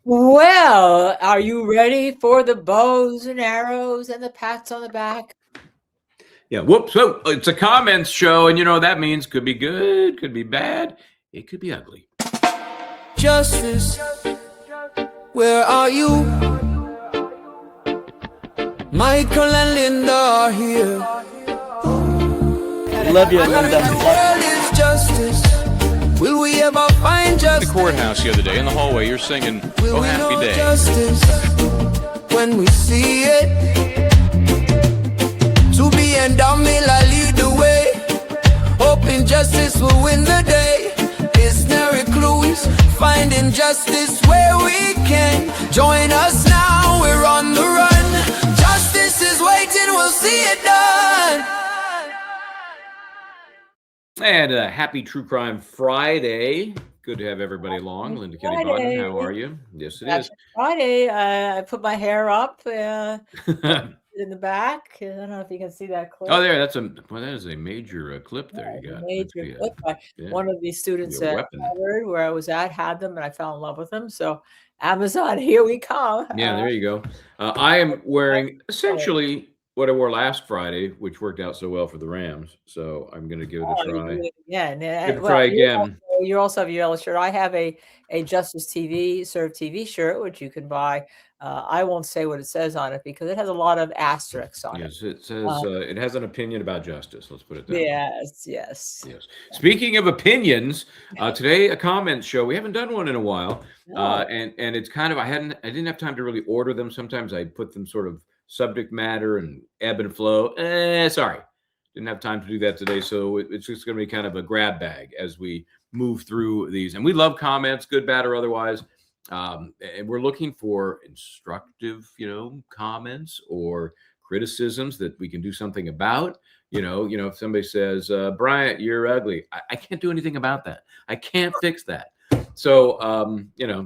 Well, are you ready for the bows and arrows and the pats on the back? Yeah. Whoops. So it's a comments show, and you know what that means. Could be good, could be bad, it could be ugly. Justice, where are you? Michael and Linda are here. Love you, Linda. The world is justice. Will we ever find justice? The courthouse the other day in the hallway, you're singing Will "Oh we Happy know Day." justice when we see it? To be and down, may I lead the way. Hoping justice will win the day. Listener clues, finding justice where we can. Join us now, we're on the run. Justice is waiting, we'll see it done. And happy True Crime Friday. Good to have everybody along. Linda Kenny Bogdan, how are you? Yes, it is. Friday, I put my hair up in the back. I don't know if you can see that clip. Oh, there. That is a major clip there. You got major clip. One of the students be a at weapon. Harvard, where I was at, had them, and I fell in love with them. So, Amazon, here we come. Yeah, there you go. I am wearing essentially what I wore last Friday, which worked out so well for the Rams. So I'm going to give it a try. Try again. You also have your yellow shirt. I have a Justice TV Serve TV shirt, which you can buy. I won't say what it says on it because it has a lot of asterisks on it. Yes, it says it has an opinion about justice. Let's put it that way. Yes. Speaking of opinions, today a comments show. We haven't done one in a while, and it's kind of I didn't have time to really order them. Sometimes I put them sort of subject matter and ebb and flow. Sorry, didn't have time to do that today. So it's just going to be kind of a grab bag as we move through these. And we love comments, good, bad, or otherwise. And we're looking for instructive, comments or criticisms that we can do something about. If somebody says, Bryant, you're ugly, I can't do anything about that. I can't fix that. So,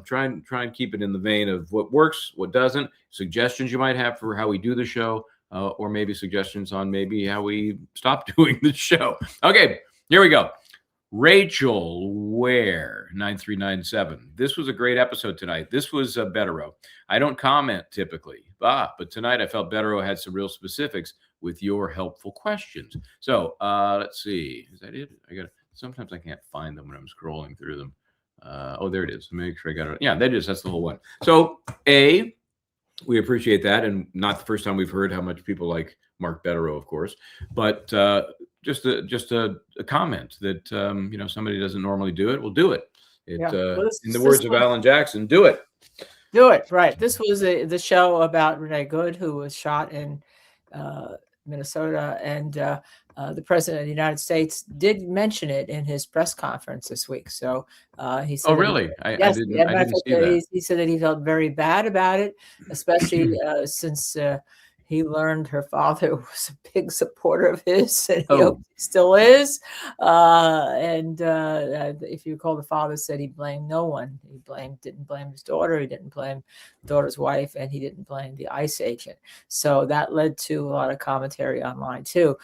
try and keep it in the vein of what works, what doesn't, suggestions you might have for how we do the show, or maybe suggestions on maybe how we stop doing the show. Okay, here we go. Rachel Ware, 9397. This was a great episode tonight. This was Bettero. I don't comment typically, but tonight I felt Bettero had some real specifics with your helpful questions. So let's see. Is that it? Sometimes I can't find them when I'm scrolling through them. There it is. Make sure I got it. Yeah, that is. That's the whole one. So we appreciate that, and not the first time we've heard how much people like Mark Bettero, of course, but just a comment that somebody doesn't normally do it. We'll do it. In the words of Alan Jackson, do it. Do it right. This was the show about Renee Good, who was shot in Minnesota, and the president of the United States did mention it in his press conference this week. So he said, "Oh, really? I didn't see that." He said that he felt very bad about it, especially since he learned her father was a big supporter of his, and he still is. If you recall, the father said he blamed no one. He didn't blame his daughter. He didn't blame the daughter's wife, and he didn't blame the ICE agent. So that led to a lot of commentary online too.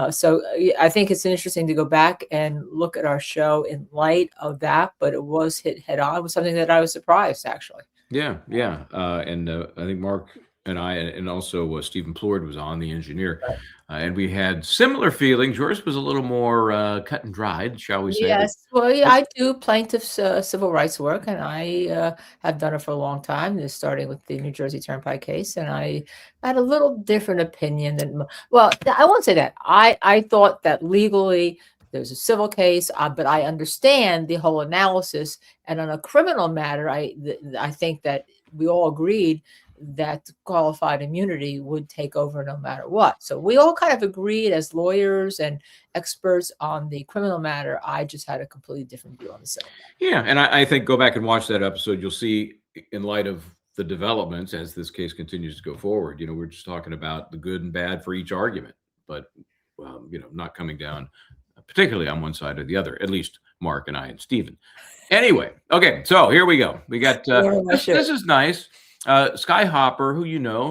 So I think it's interesting to go back and look at our show in light of that. But it was hit head on. It was something that I was surprised, actually. Yeah. And I think Mark and I, and also Stephen Plord was on, the engineer, and we had similar feelings. Yours was a little more cut and dried, shall we say? Yes, well, yeah, I do plaintiffs' civil rights work, and I have done it for a long time, starting with the New Jersey Turnpike case, and I had a little different opinion than, well, I won't say that. I thought that legally there's a civil case, but I understand the whole analysis, and on a criminal matter, I think that we all agreed that qualified immunity would take over no matter what. So we all kind of agreed as lawyers and experts on the criminal matter. I just had a completely different view on the civil matter. Yeah, and I think go back and watch that episode. You'll see, in light of the developments as this case continues to go forward, we're just talking about the good and bad for each argument, but not coming down particularly on one side or the other, at least Mark and I and Stephen. Anyway, okay, so here we go. We got this is nice. Skyhopper, who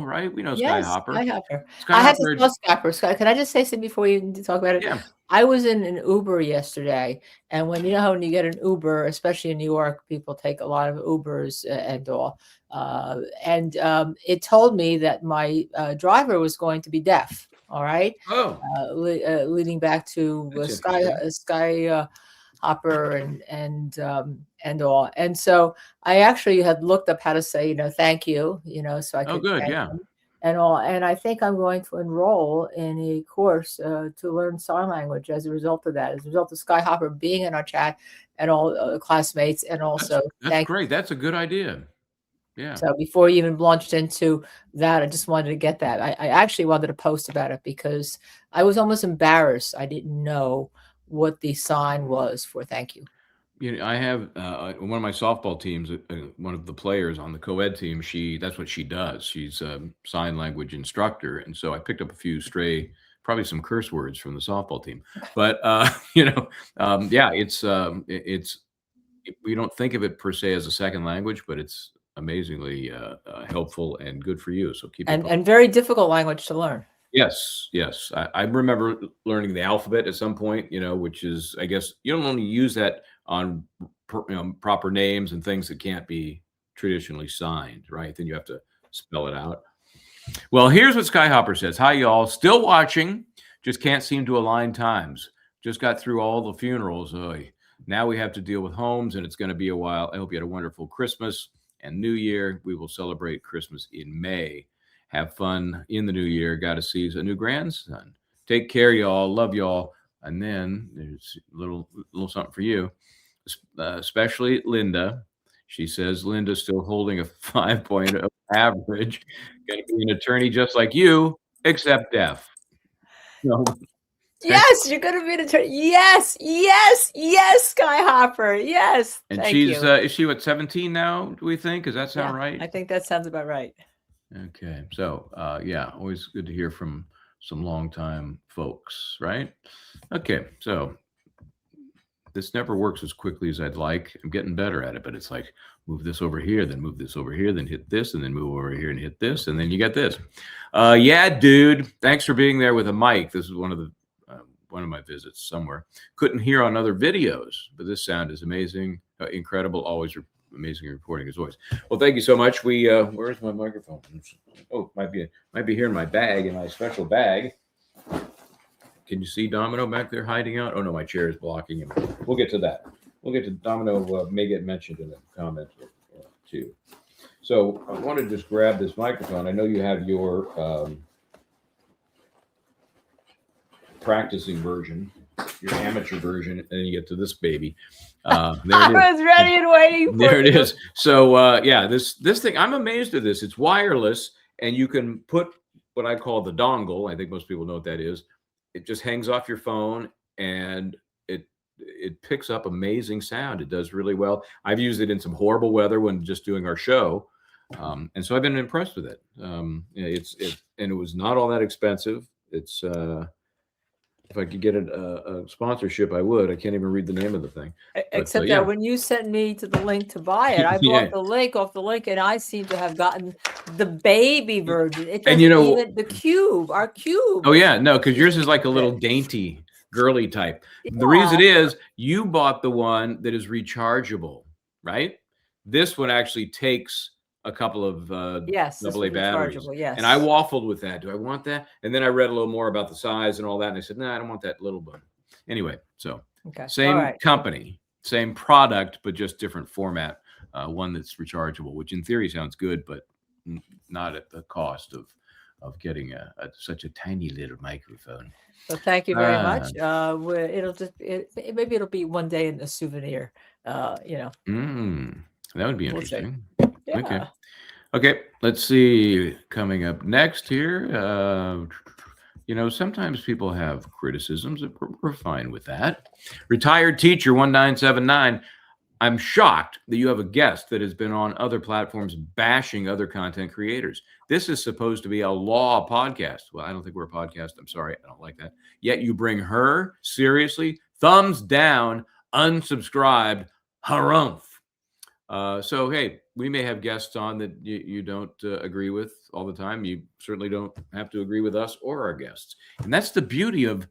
right? We know Skyhopper. Skyhopper. I had to tell Skyhopper. Can I just say something before you talk about it? Yeah. I was in an Uber yesterday, and when when you get an Uber, especially in New York, people take a lot of Ubers and all. It told me that my driver was going to be deaf. All right, Oh, leading back to that's interesting. Sky Hopper and all. And so I actually had looked up how to say thank you, so I Oh, could good. thank Yeah. him and all. And I think I'm going to enroll in a course to learn sign language as a result of that, as a result of Sky Hopper being in our chat and all classmates, and also That's thank. great. That's a good idea. Yeah. So before you even launched into that, I just wanted to get that. I actually wanted to post about it because I was almost embarrassed. I didn't know what the sign was for thank you. I have one of my softball teams, one of the players on the co-ed team, that's what she does. She's a sign language instructor. And so I picked up a few stray, probably some curse words from the softball team. But, yeah, it's we don't think of it per se as a second language, but it's amazingly helpful and good for you. So keep it going. And very difficult language to learn. Yes, yes. I remember learning the alphabet at some point, which is, I guess, you don't only use that on proper names and things that can't be traditionally signed, right? Then you have to spell it out. Well, here's what Skyhopper says. Hi, y'all. Still watching. Just can't seem to align times. Just got through all the funerals. Oy. Now we have to deal with homes, and it's going to be a while. I hope you had a wonderful Christmas and New Year. We will celebrate Christmas in May. Have fun in the new year. Got to see a new grandson. Take care, y'all. Love y'all. And then there's a little something for you, especially Linda. She says Linda's still holding a 5.0 average. Going to be an attorney just like you, except deaf. So, Yes, you're going to be an attorney. Yes, yes, yes, Sky Hopper. Yes. and Thank she's you. is she what, 17 now? Do we think? Does that sound Yeah, right? I think that sounds about right. Okay. So, yeah, always good to hear from some longtime folks, right? Okay. So this never works as quickly as I'd like. I'm getting better at it, but it's like move this over here, then move this over here, then hit this, and then move over here and hit this, and then you get this. Yeah, dude. Thanks for being there with a mic. This is one of my visits somewhere. Couldn't hear on other videos, but this sound is amazing, incredible. Always amazing reporting as always. Well, thank you so much. We where's my microphone? Oh, might be here in my bag, in my special bag. Can you see Domino back there hiding out? Oh no, my chair is blocking him. We'll get to that. We'll get to Domino. May get mentioned in the comments too. So I want to just grab this microphone. I know you have your practicing version, your amateur version, and then you get to this baby. I was ready and waiting for there it is. So yeah, this thing, I'm amazed at this. It's wireless, and you can put what I call the dongle. I think most people know what that is. It just hangs off your phone, and it picks up amazing sound. It does really well. I've used it in some horrible weather when just doing our show, and so I've been impressed with it. And it was not all that expensive. It's if I could get a sponsorship, I would. I can't even read the name of the thing. Except yeah. that when you sent me to the link to buy it, I Yeah. bought the link off the link, and I seem to have gotten the baby version. It And doesn't even the cube, our cube. Oh yeah, no, because yours is like a little dainty, girly type. The reason is you bought the one that is rechargeable, right? This one actually takes a couple of AA batteries. Yes. And I waffled with that. Do I want that? And then I read a little more about the size and all that, and I said, no, I don't want that little one. Anyway, so same company, same product, but just different format. One that's rechargeable, which in theory sounds good, but not at the cost of getting such a tiny little microphone. So thank you very much. It'll just maybe it'll be one day in a souvenir. That would be interesting. Yeah. Okay. Let's see. Coming up next here, sometimes people have criticisms. We're fine with that. Retired teacher 1979. I'm shocked that you have a guest that has been on other platforms bashing other content creators. This is supposed to be a law podcast. Well, I don't think we're a podcast. I'm sorry. I don't like that. Yet you bring her seriously. Thumbs down, unsubscribed, harumph. So, hey, we may have guests on that you don't agree with all the time. You certainly don't have to agree with us or our guests. And that's the beauty of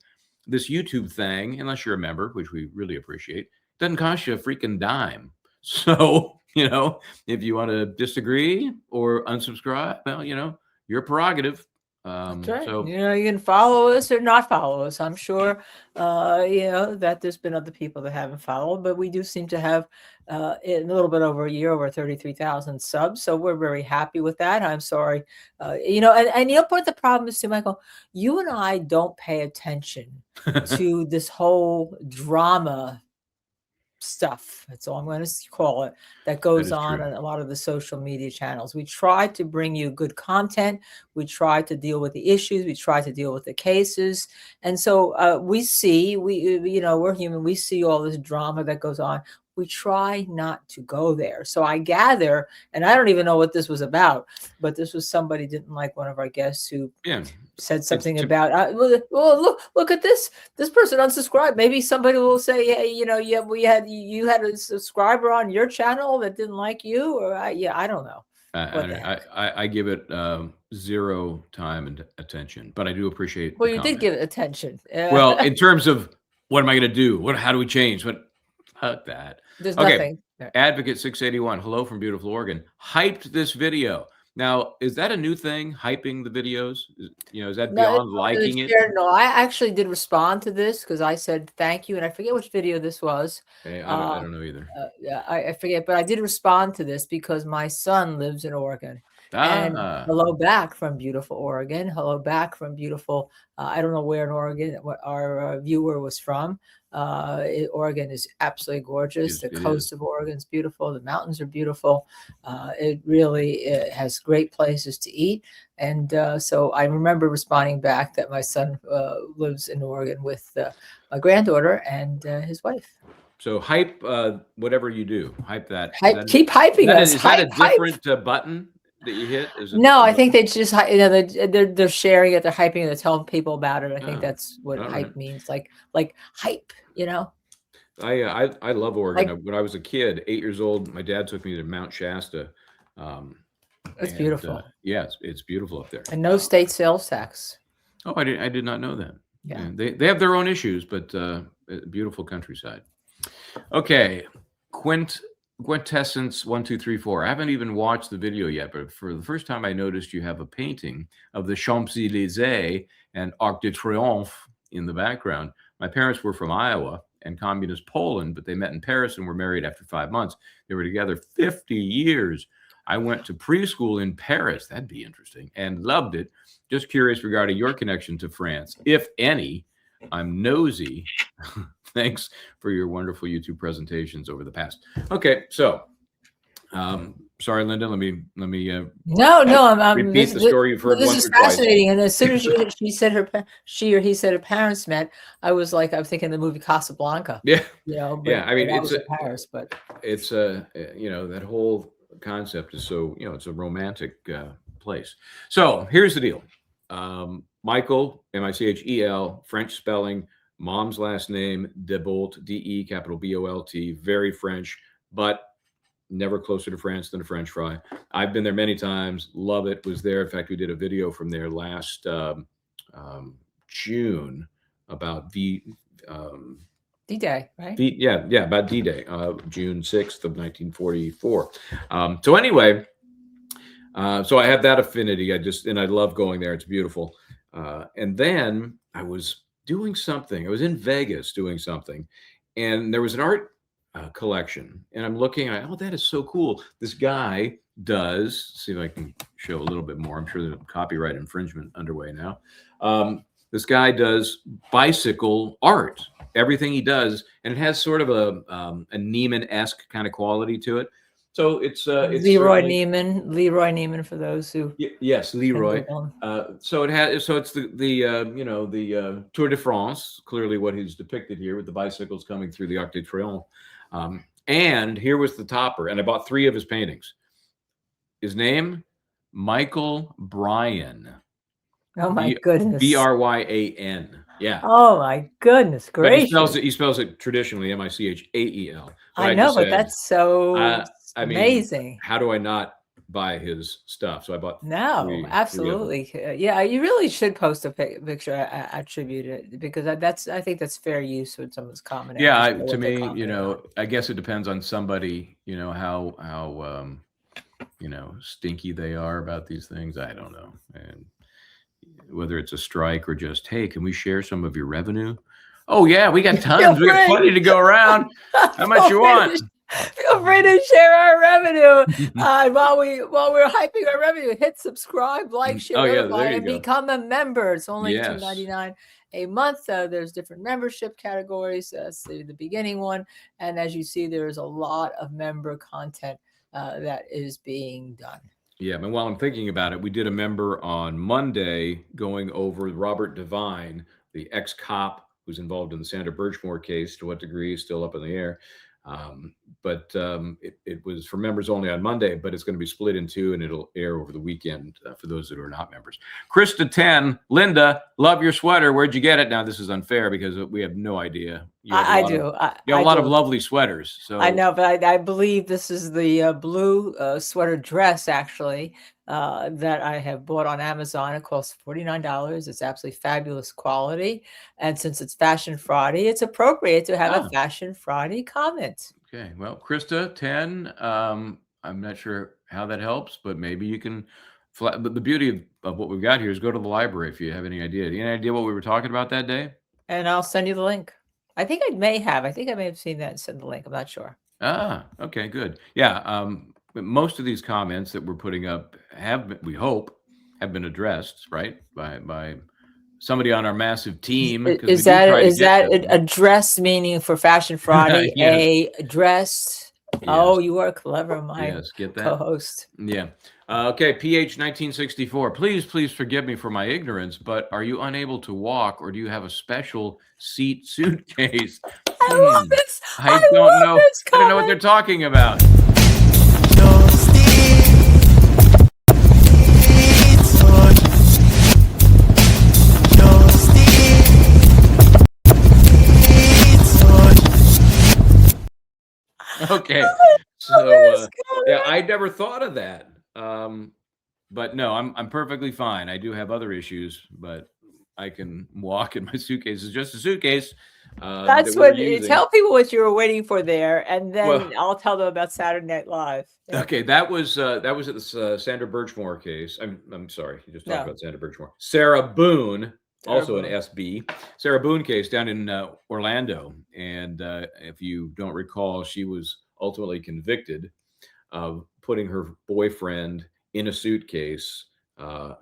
this YouTube thing, unless you're a member, which we really appreciate, doesn't cost you a freaking dime. So, if you want to disagree or unsubscribe, well, your prerogative. That's right. So You can follow us or not follow us. I'm sure, that there's been other people that haven't followed, but we do seem to have in a little bit over a year, over 33,000 subs. So we're very happy with that. I'm sorry. And what the problem is too, Michael, you and I don't pay attention to this whole drama stuff. That's all I'm going to call it. That goes on true. a lot of the social media channels. We try to bring you good content. We try to deal with the issues. We try to deal with the cases. And so we're human. We see all this drama that goes on. We try not to go there. So I gather, and I don't even know what this was about, but this was somebody didn't like one of our guests who said something about, look at this person unsubscribed. Maybe somebody will say, hey, you had a subscriber on your channel that didn't like you, or I don't know. I give it 0 time and attention, but I do appreciate. Well, you did give it attention. Well, in terms of what am I going to do? How do we change? Fuck that. There's nothing. Advocate 681. Hello from beautiful Oregon. Hyped this video. Now, is that a new thing? Hyping the videos? Is that beyond liking it? No, I actually did respond to this because I said thank you, and I forget which video this was. Hey, I don't know either. I forget, but I did respond to this because my son lives in Oregon. And hello back from beautiful Oregon. Hello back from beautiful. I don't know where in Oregon what our viewer was from. Oregon is absolutely gorgeous. The coast of Oregon is beautiful. The mountains are beautiful. It really has great places to eat. And so I remember responding back that my son lives in Oregon with my granddaughter and his wife. So hype whatever you do. Hype that. Keep hyping us. Is that a different button that you hit? No, I think they just they're sharing it, they're hyping it, they're telling people about it. I think that's what hype means, like hype. I love Oregon. When I was a kid, 8 years old, my dad took me to Mount Shasta. It's beautiful. Yes, it's beautiful up there. And no state sales tax. Oh, I did not know that. Yeah, they have their own issues, but beautiful countryside. Okay, Quintessence 1234. I haven't even watched the video yet, but for the first time I noticed you have a painting of the Champs-Élysées and Arc de Triomphe in the background. My parents were from Iowa and communist Poland, but they met in Paris and were married after 5 months. They were together 50 years. I went to preschool in Paris. That'd be interesting. And loved it. Just curious regarding your connection to France, if any. I'm nosy. Thanks for your wonderful YouTube presentations over the past. Okay, so sorry, Linda. Let me. I'm repeat the story you've heard. This is fascinating. And as soon as she or he said her parents met, I was thinking the movie Casablanca. Yeah, But I mean, it's Paris, but it's that whole concept is so it's a romantic place. So here's the deal. Michael, Michel, French spelling, mom's last name, Debolt, D-E, capital B-O-L-T, very French, but never closer to France than a French fry. I've been there many times, love it, was there. In fact, we did a video from there last June about D-Day, right? About D-Day, June 6th of 1944. So anyway, so I have that affinity. I love going there. It's beautiful. And then I was doing something. I was in Vegas doing something, and there was an art collection. And I'm looking at, that is so cool. This guy does, see if I can show a little bit more. I'm sure there's copyright infringement underway now. This guy does bicycle art. Everything he does, and it has sort of a Neiman-esque kind of quality to it. So it's Leroy Neiman for those who yes, Leroy. So it's the Tour de France, clearly what he's depicted here with the bicycles coming through the Arc de Triomphe. And here was the topper, and I bought 3 of his paintings. His name, Michael Bryan. Oh my goodness. Bryan. Yeah. Oh my goodness gracious. But he spells it traditionally Michael. I know, but that's so amazing. How do I not buy his stuff. So I bought No, three of them. absolutely. Yeah, you really should post a picture attribute it because I think that's fair use with someone's comment. And Yeah, just know to what they're me, commenting on. I guess it depends on somebody, how stinky they are about these things. I don't know. And whether it's a strike or just, hey, can we share some of your revenue? Oh yeah, we got tons. We got free. plenty to go around. How much you want? Feel free to share our revenue. While we're hyping our revenue, hit subscribe, like, share, Oh, yeah, notify, there you and go. become a member. It's only Yes. $2.99 a month. There's different membership categories. See the beginning one, and as you see, there's a lot of member content that is being done. Yeah, and while I'm thinking about it, we did a member on Monday going over Robert Devine, the ex-cop who's involved in the Sandra Birchmore case. To what degree is still up in the air. But it was for members only on Monday, but it's going to be split in two and it'll air over the weekend for those that are not members. Krista 10, Linda, love your sweater. Where'd you get it? Now, this is unfair because we have no idea. I do. You have a lot of lovely sweaters. So I know, but I believe this is the blue sweater dress, actually, that I have bought on Amazon. It costs $49. It's absolutely fabulous quality. And since it's Fashion Friday, it's appropriate to have a Fashion Friday comment. Okay. Well, Krista 10, I'm not sure how that helps, but maybe you can. But the beauty of what we've got here is go to the library if you have any idea. Any idea what we were talking about that day? And I'll send you the link. I think I may have seen that and sent the link. I'm not sure. Okay, good. Yeah. Most of these comments that we're putting up we hope, have been addressed, right? By somebody on our massive team. Is that a dress meaning for Fashion Friday? Yes. A dress? Yes. Oh, you are clever, my co-host. Yeah. Okay, PH 1964. Please forgive me for my ignorance, but are you unable to walk, or do you have a special seat suitcase? I love this. I don't know. I don't know what they're talking about. Okay, so yeah, I never thought of that. But no, I'm perfectly fine. I do have other issues, but I can walk, and my suitcase is just a suitcase. That's what tell people what you were waiting for there, and then I'll tell them about Saturday Night Live. Yeah. Okay, that was at the Sandra Birchmore case. I'm sorry, you just talked about Sandra Birchmore. Sarah Boone. Also an SB, Sarah Boone case down in Orlando. And if you don't recall, she was ultimately convicted of putting her boyfriend in a suitcase.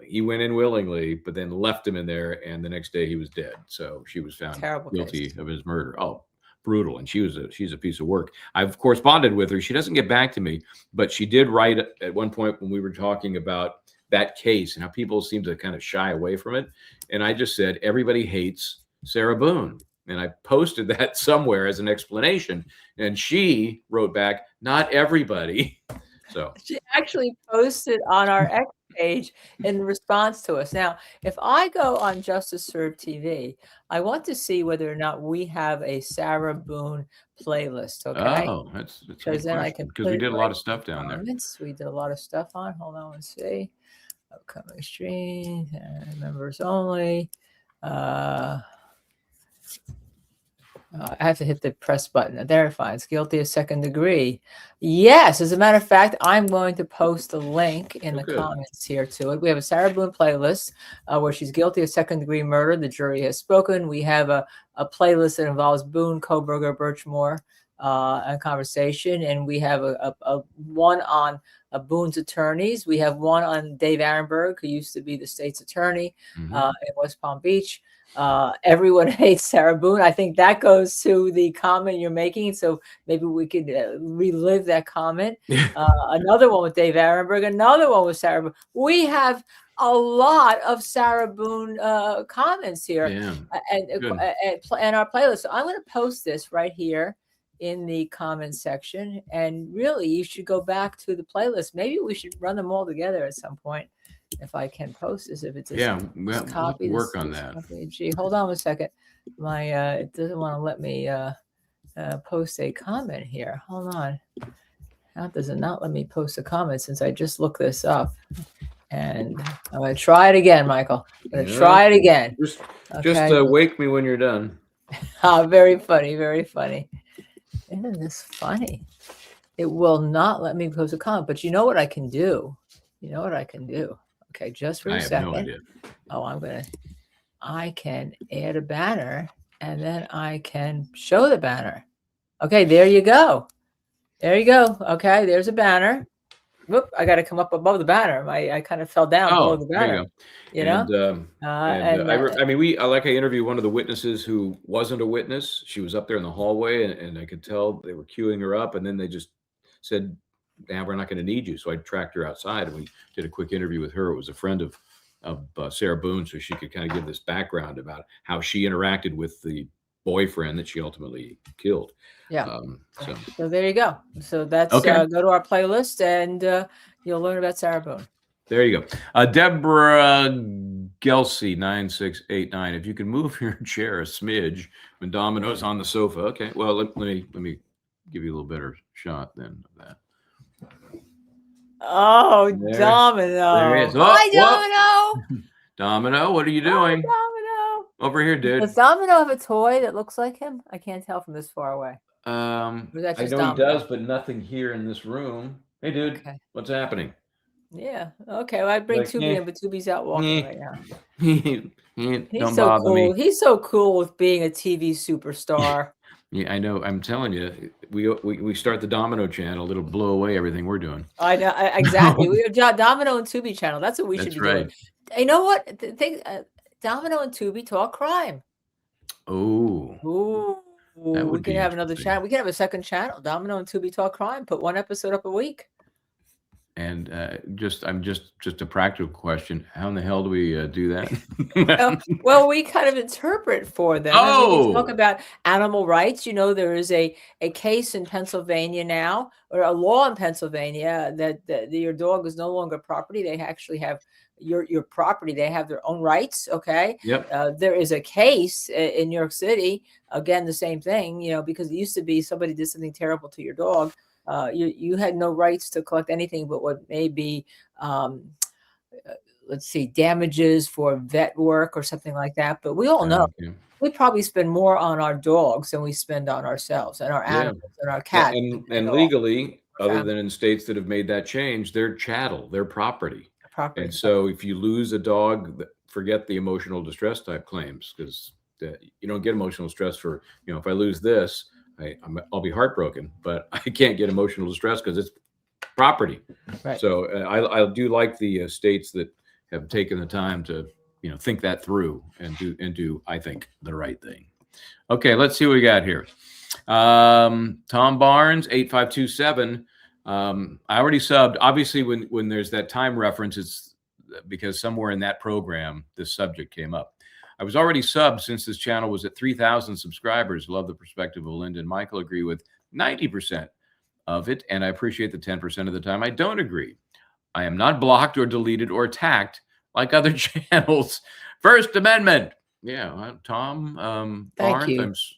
He went in willingly, but then left him in there. And the next day he was dead. So she was found guilty of his murder. Oh, brutal. And she's a piece of work. I've corresponded with her. She doesn't get back to me, but she did write at one point when we were talking about that case and how people seem to kind of shy away from it. And I just said, everybody hates Sarah Boone. And I posted that somewhere as an explanation. And she wrote back, not everybody. So she actually posted on our X page in response to us. Now, if I go on Justice Served TV, I want to see whether or not we have a Sarah Boone playlist. Okay. Oh, that's because then I can, because we did a lot of stuff down there. We did a lot of stuff on. Hold on, let's see. Upcoming stream, members only. I have to hit the press button. There, finds guilty of second degree. Yes, as a matter of fact, I'm going to post a link in the comments here to it. We have a Sarah Boone playlist where she's guilty of second degree murder. The jury has spoken. We have a playlist that involves Boone, Kohberger, Birchmore, and conversation, and we have a one on Boone's attorneys. We have one on Dave Arenberg, who used to be the state's attorney in West Palm Beach. Everyone hates Sarah Boone. I think that goes to the comment you're making. So maybe we could relive that comment. Another one with Dave Arenberg, another one with Sarah Boone. We have a lot of Sarah Boone comments here and our playlist. So I'm going to post this right here in the comments section, and really you should go back to the playlist. Maybe we should run them all together at some point if I can post this. If it's a copy, work on that. Gee, hold on a second. My it doesn't want to let me post a comment here. Hold on. How does it not let me post a comment since I just looked this up? And I'm going to try it again, Michael. I'm going to try it again. Just Okay. wake me when you're done. Very funny. Very funny. Isn't this funny? It will not let me post a comment, but you know what I can do? You know what I can do? Okay, just for a second. No idea. Oh, I can add a banner and then I can show the banner. Okay, there you go. There you go. Okay, there's a banner. Whoop, I got to come up above the banner. I kind of fell down below the banner. There you go. You know? I mean, I interviewed one of the witnesses who wasn't a witness. She was up there in the hallway, and I could tell they were queuing her up, and then they just said, "Nah, we're not going to need you." So I tracked her outside, and we did a quick interview with her. It was a friend of Sarah Boone, so she could kind of give this background about how she interacted with the boyfriend that she ultimately killed. Yeah. So there you go. So that's Okay. Go to our playlist, and you'll learn about Sarah Boone. There you go. Deborah Gelsey 9689. If you can move your chair a smidge when Domino's on the sofa. Okay. Well, let me give you a little better shot then of that. Oh, There. Domino. There he is. Hi, Domino. Domino, what are you doing? Hi, Domino. Over here, dude. Does Domino have a toy that looks like him? I can't tell from this far away. I know Domino? he does, but nothing here in this room. Hey, dude. Okay. What's happening? Yeah. Okay. Well, I bring Tubi in, but Tubi's out walking right now. He's so cool. He's so cool with being a TV superstar. Yeah, I know. I'm telling you, we start the Domino channel. It'll blow away everything we're doing. I know exactly. We have Domino and Tubi channel. That's what we should be doing. You know what? Domino and Tubi talk crime. Ooh. We can have another channel. We can have a second channel. Domino and Tubi talk crime. Put one episode up a week. And just a practical question: how in the hell do we do that? Well, we kind of interpret for them. Oh, we talk about animal rights. You know, there is a case in Pennsylvania now, or a law in Pennsylvania that your dog is no longer property. They actually have your property. They have their own rights. Okay. Yep. There is a case in New York City. Again, the same thing. You know, because it used to be somebody did something terrible to your dog. You had no rights to collect anything but what may be, let's see, damages for vet work or something like that. But we all know we probably spend more on our dogs than we spend on ourselves and our animals and our cats. And legally, other than in states that have made that change, they're chattel, they're property. And so if you lose a dog, forget the emotional distress type claims, because you don't get emotional stress for, if I lose this, I'll be heartbroken, but I can't get emotional distress because it's property. Right. So I do like the states that have taken the time to think that through and do I think the right thing. Okay, let's see what we got here. Tom Barnes 8527. I already subbed. Obviously, when there's that time reference, it's because somewhere in that program this subject came up. I was already subbed since this channel was at 3,000 subscribers. Love the perspective of Linda and Michael. Agree with 90% of it, and I appreciate the 10% of the time I don't agree. I am not blocked or deleted or attacked like other channels. First Amendment. Yeah, Tom Barnes,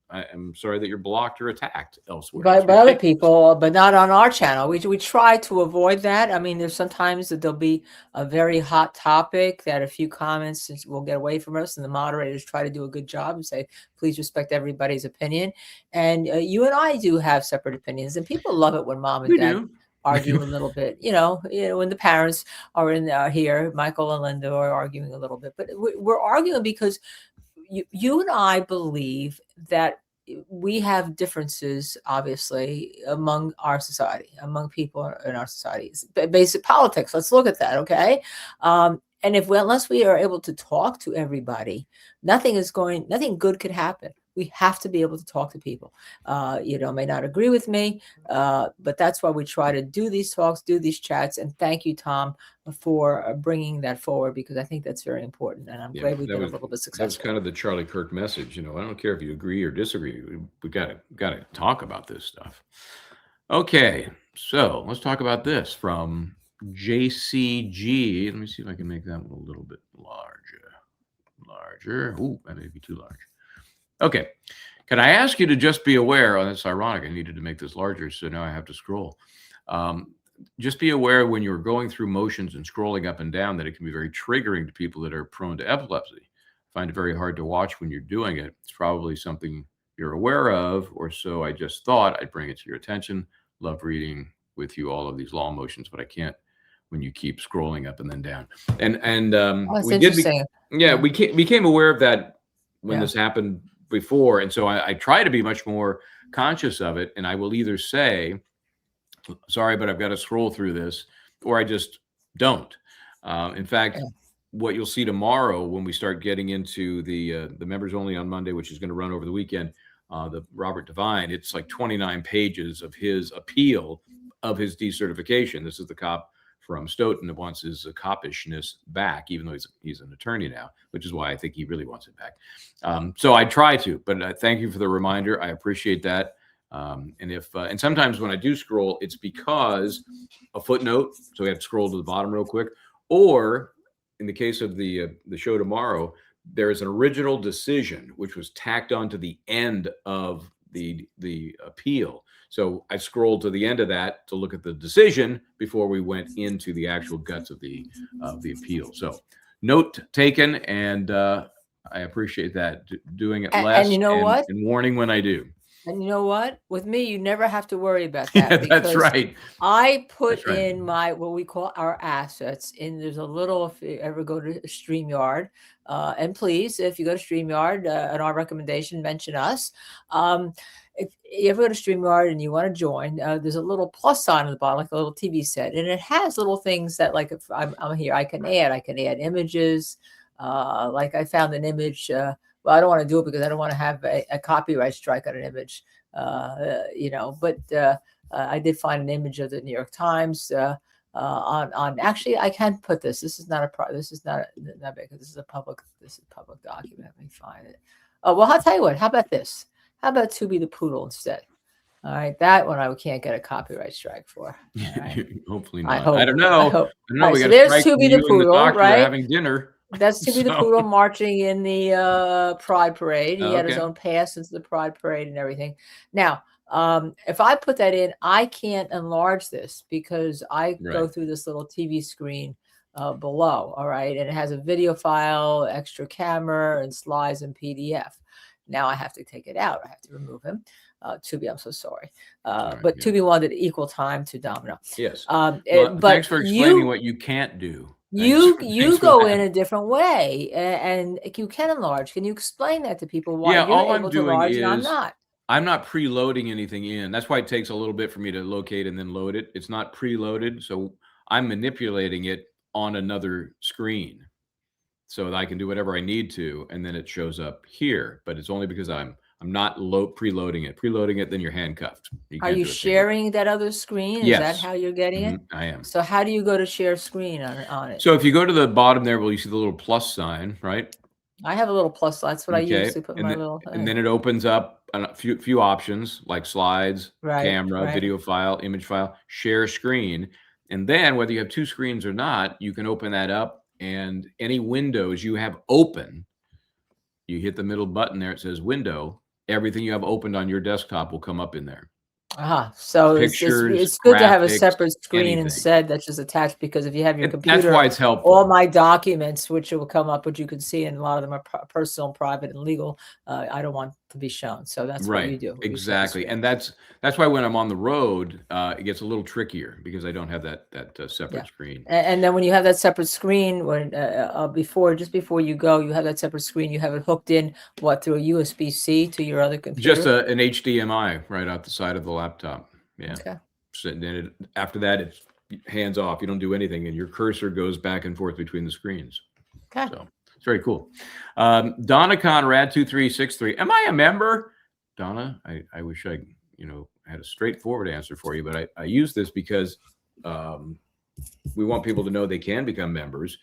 I'm sorry that you're blocked or attacked elsewhere. By other people, but not on our channel. We try to avoid that. I mean, there's sometimes that there'll be a very hot topic that a few comments will get away from us, and the moderators try to do a good job and say, please respect everybody's opinion. And you and I do have separate opinions, and people love it when mom and dad argue a little bit. When the parents are in here, Michael and Linda are arguing a little bit, but we're arguing because you and I believe that we have differences, obviously, among our society, among people in our societies. Basic politics. Let's look at that, okay? And unless we are able to talk to everybody, nothing good could happen. We have to be able to talk to people. May not agree with me, but that's why we try to do these talks, do these chats. And thank you, Tom, for bringing that forward, because I think that's very important. And I'm glad we've been a little bit successful. That's kind of the Charlie Kirk message. I don't care if you agree or disagree. We got to talk about this stuff. Okay, so let's talk about this from JCG. Let me see if I can make that one a little bit larger. Ooh, that may be too large. Okay. Can I ask you to just be aware? Oh, that's ironic. I needed to make this larger, so now I have to scroll. Just be aware when you're going through motions and scrolling up and down that it can be very triggering to people that are prone to epilepsy. I find it very hard to watch when you're doing it. It's probably something you're aware of, or so I just thought I'd bring it to your attention. Love reading with you all of these long motions, but I can't when you keep scrolling up and then down. And Oh, that's we did, interesting. yeah, we became aware of that when Yeah. this happened before, and so I try to be much more conscious of it. And I will either say, "Sorry, but I've got to scroll through this," or I just don't. In fact, Yeah. what you'll see tomorrow when we start getting into the members only on Monday, which is going to run over the weekend, the Robert Devine, it's like 29 pages of his appeal of his decertification. This is the cop from Stoughton that wants his copishness back, even though he's an attorney now, which is why I think he really wants it back. So I try to, but thank you for the reminder. I appreciate that. And sometimes when I do scroll, it's because a footnote, so we have to scroll to the bottom real quick, or in the case of the show tomorrow, there is an original decision which was tacked onto the end of the appeal. So I scrolled to the end of that to look at the decision before we went into the actual guts of the appeal. So note taken, and I appreciate that, doing it less And you know what? and warning when I do. And you know what? With me, you never have to worry about Yeah, that that's because right. I put That's right. in my what we call our assets. And there's a little, if you ever go to StreamYard, and please, if you go to StreamYard, and our recommendation, mention us. If you ever go to StreamYard and you want to join, there's a little plus sign on the bottom, like a little TV set, and it has little things that, like, if I'm here, I can add images. Like I found an image. Well, I don't want to do it because I don't want to have a copyright strike on an image, but I did find an image of the New York Times on actually, I can put this. This is not this is not big. This is a public document. Let me find it. Oh, well, I'll tell you what. How about this? How about Tubi the Poodle instead? All right, that one I can't get a copyright strike for. Right? Hopefully I not. hope. I don't know. I hope. I don't know. All right, We so got there's to strike Tubi you the and Poodle, the doctor right? having dinner. That's Tubi the Poodle marching in the Pride Parade. He had his Okay. own pass into the Pride Parade and everything. Now, if I put that in, I can't enlarge this because I go Right. through this little TV screen below. All right, and it has a video file, extra camera, and slides and PDF. Now I have to take it out. I have to remove him. Tubi, I'm so sorry. right, But yeah. Tubi wanted equal time to Domino. Yes. Well, Well, but thanks for explaining what you can't do. you Thanks for go that. in a different way, and you can enlarge. Can you explain that to people why Yeah, you're all I'm able to doing enlarge and I'm is not? I'm not preloading anything in. That's why it takes a little bit for me to locate and then load it. It's not preloaded, so I'm manipulating it on another screen so that I can do whatever I need to, and then it shows up here. But it's only because I'm not preloading it. Preloading it, then you're handcuffed. Are can't you do a thing with it. sharing that other screen? Is that Yes. how you're getting it? I am. So how do you go to share screen on it? So if you go to the bottom there, well, you see the little plus sign, right? I have a little plus. That's what I use Okay. to put And my then, little. and then it opens up a few options like slides, Right, camera, right. video file, image file, share screen. And then whether you have two screens or not, you can open that up, and any windows you have open, you hit the middle button there. It says window. Everything you have opened on your desktop will come up in there. So Pictures, it's good to have a graphics, separate screen anything. instead that's just attached, because if you have your That's computer, why it's helpful. all my documents, which will come up, which you can see, and a lot of them are personal, private, and legal. I don't want to be shown. So that's what you do. You share the Exactly. screen. And that's why when I'm on the road, it gets a little trickier because I don't have that separate screen. And then when you have that separate screen, when just before you go, you have that separate screen. You have it hooked in through a USB-C to your other computer. Just an HDMI right out the side of the laptop. Yeah. Okay. So then after that, it's hands off. You don't do anything, and your cursor goes back and forth between the screens. Okay. So it's very cool. Donna Conrad 2363. Am I a member? Donna, I wish I had a straightforward answer for you, but I use this because we want people to know they can become members.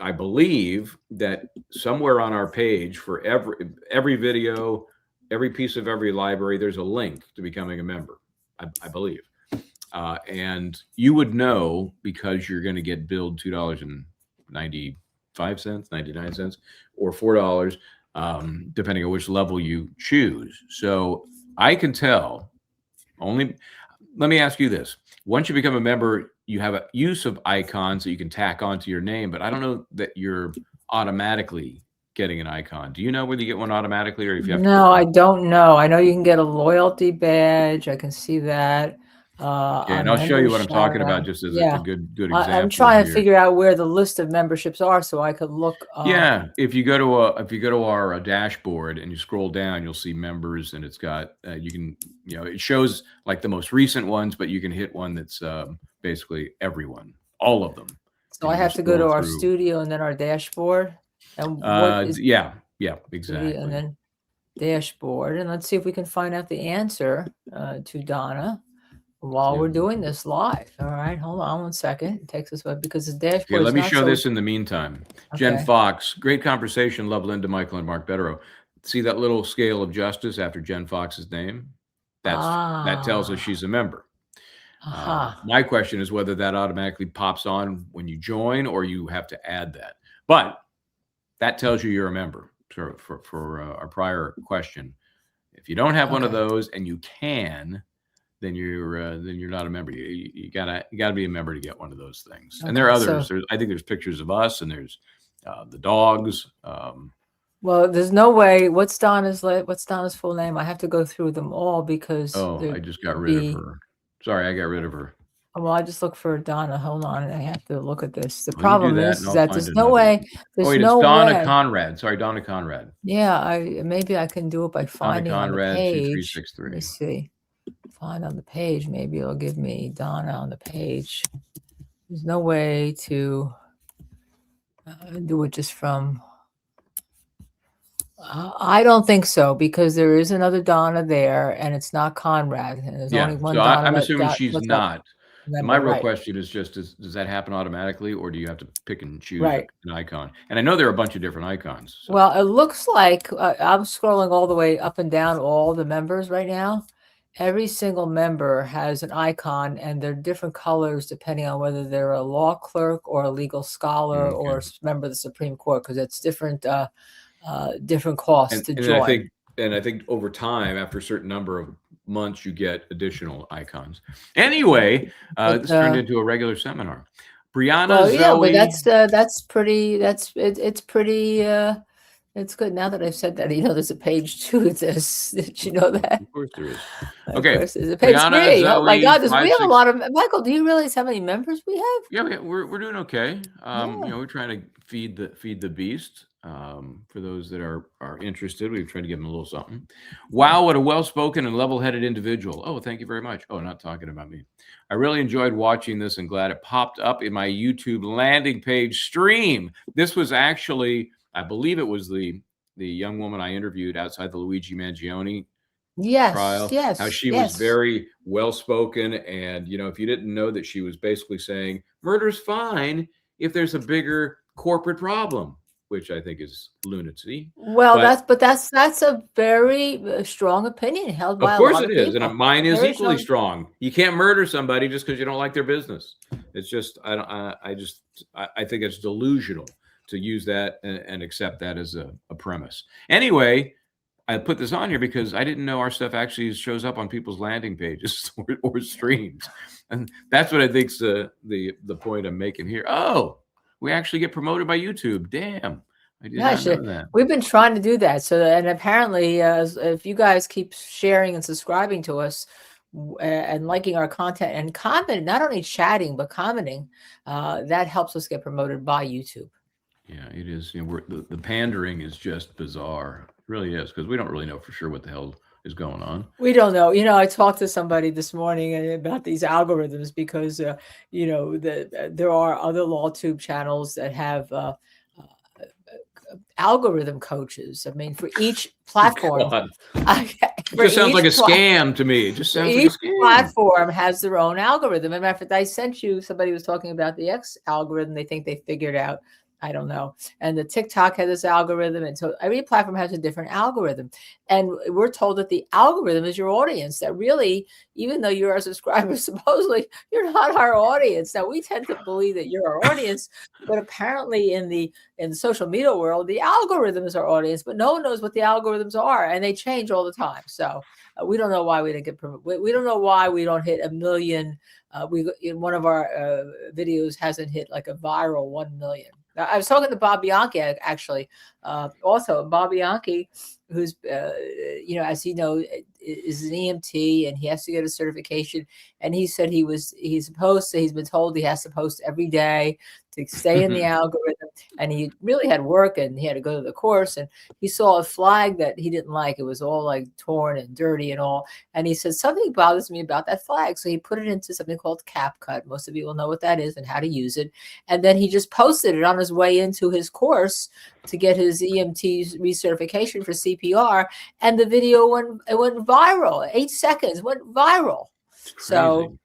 I believe that somewhere on our page for every video, every piece of every library, there's a link to becoming a member. I believe, and you would know because you're going to get billed $2.95, 99 cents, or $4 depending on which level you choose. So I can tell only. Let me ask you this. Once you become a member, you have a use of icons that you can tack onto your name, but I don't know that you're automatically getting an icon. Do you know whether you get one automatically or if you have to pick No, I one? don't know. I know you can get a loyalty badge. I can see that Okay, and on I'll show you members what I'm shout talking about out. just as a Yeah, good I'm example trying to here. figure out where the list of memberships are so I could look. Yeah, if you go to our dashboard and you scroll down, you'll see members, and it's got you can it shows like the most recent ones, but you can hit one that's basically everyone, all of them, So and I you can have to go to scroll our through. studio and then our dashboard. And what is Yeah, studio and exactly. then dashboard? And let's see if we can find out the answer to Donna while Yeah. we're doing this live. All right, hold on one second. It takes us because the Okay, dashboard let is me not show so. this in the meantime. Jen Okay. Fox, great conversation. Love Linda, Michael, and Mark Bettero. See that little scale of justice after Jen Fox's name? That tells us she's a member. Aha. My question is whether that automatically pops on when you join or you have to add that. But that tells you you're a member. So for our prior question, if you don't have one of Okay. those and you can, then you're not a member. You gotta be a member to get one of those things. And there are Okay, so others. I think there's pictures of us, and there's the dogs. well, there's no way. What's Donna's full name? I have to go through them all because Oh, there I just got could rid of be. her. Sorry, I got rid of her. Well, I just look for Donna. Hold on, I have to look at this. The Well, you do problem that, and is I'll that find there's no another. way. Oh There's wait, it's no Donna way. Conrad. Sorry, Donna Conrad. Yeah, maybe I can do it by Donna finding on the Conrad, page. Let 2363. me see. Find on the page. Maybe it'll give me Donna on the page. There's no way to do it just from. I don't think so because there is another Donna there, and it's not Conrad, and there's only Yeah, one so Donna I'm assuming that she's what's that not. And my member, real right? question is just, does that happen automatically, or do you have to pick and choose Right. an icon? And I know there are a bunch of different icons. So. Well, it looks like I'm scrolling all the way up and down all the members right now. Every single member has an icon, and they're different colors depending on whether they're a law clerk or a legal scholar or Okay. member of the Supreme Court, because it's different different costs to join. And I think over time, after a certain number of months, you get additional icons. Anyway, But this turned into a regular seminar. Brianna, well, yeah, but Zoe. that's pretty. It's pretty. It's good. Now that I've said that, there's a page 2 of this. Did you know that? Of course there is. Of Okay. course, there's a page Brianna, 3. Oh my Zoe, God, we have a 56. lot of. Michael, do you realize how many members we have? Yeah, we're doing okay. Yeah. We're trying to feed the beast. For those that are interested, we've tried to give them a little something. Wow, what a well-spoken and level-headed individual. Oh, thank you very much. Oh, not talking about me. I really enjoyed watching this and glad it popped up in my YouTube landing page stream. This was actually, I believe it was the young woman I interviewed outside the Luigi Mangione trial. Yes, How she was yes. very well-spoken, and if you didn't know that, she was basically saying murder's fine if there's a bigger corporate problem, which I think is lunacy. Well, But that's a very strong opinion held by of a course lot it of is, people. and mine is Very equally strong. strong. You can't murder somebody just because you don't like their business. It's just I think it's delusional to use that and accept that as a premise. Anyway, I put this on here because I didn't know our stuff actually shows up on people's landing pages or streams, and that's what I think's the point I'm making here. Oh, we actually get promoted by YouTube. Damn, I did not know that. We've been trying to do that. So, and apparently, if you guys keep sharing and subscribing to us and liking our content and commenting, not only chatting but commenting, that helps us get promoted by YouTube. Yeah, it is. The pandering is just bizarre. It really is, because we don't really know for sure what the hell is going on. We don't know. I talked to somebody this morning about these algorithms because, there are other LawTube channels that have algorithm coaches. I mean, for each platform, It just sounds like a scam to me. It just sounds like a scam. Platform has their own algorithm. As a matter of fact, I sent you, somebody was talking about the X algorithm they think they figured out. I don't know. And the TikTok has this algorithm. And so every platform has a different algorithm. And we're told that the algorithm is your audience, that really, even though you're our subscribers, supposedly you're not our audience. Now we tend to believe that you're our audience, but apparently in the social media world, the algorithm is our audience, but no one knows what the algorithms are, and they change all the time. So we don't know why we didn't get, we don't know why we don't hit 1 million. We in one of our videos hasn't hit like a viral 1 million. I was talking to Bob Bianchi actually, also Bob Bianchi, who's as you know, is an EMT, and he has to get a certification. And he said he's been told he has to post every day to stay in the algorithm. And he really had work, and he had to go to the course, and he saw a flag that he didn't like. It was all like torn and dirty and all. And he said, something bothers me about that flag. So he put it into something called CapCut. Most of you will know what that is and how to use it. And then he just posted it on his way into his course to get his EMT recertification for CPR. And the video went viral. 8 seconds went viral. So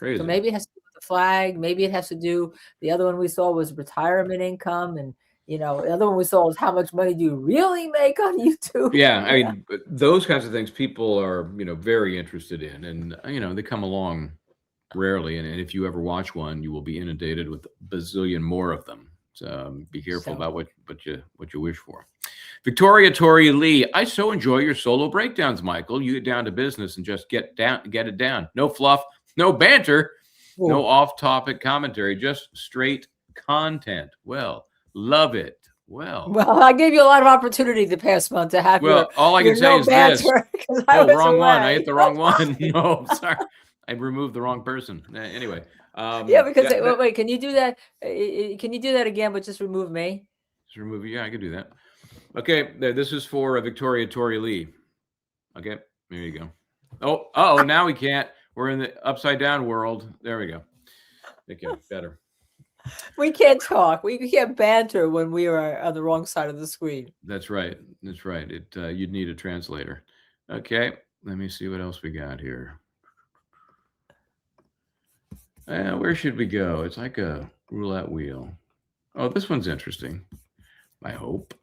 maybe it has to do with the flag. Maybe it has to do, the other one we saw was retirement income. And, the other one we saw was how much money do you really make on YouTube? Yeah. I mean, those kinds of things people are, very interested in. And, they come along rarely. And if you ever watch one, you will be inundated with a bazillion more of them. So be careful about what you wish for. Victoria Tori Lee, I so enjoy your solo breakdowns, Michael. You get down to business and just get it down. No fluff, no banter, no off-topic commentary, just straight content. Well, love it. Well, I gave you a lot of opportunity the past month to have all I can say is this. Oh, wrong one. I hit the wrong one. No, sorry. I removed the wrong person. Anyway. Because wait, can you do that? Can you do that again, but just remove me? Just remove you. Yeah, I can do that. Okay, this is for Victoria Tori Lee. Okay, there you go. Oh, now we can't. We're in the upside down world. There we go. Okay, better. We can't talk. We can't banter when we are on the wrong side of the screen. That's right. You'd need a translator. Okay, let me see what else we got here. Where should we go? It's like a roulette wheel. Oh, this one's interesting.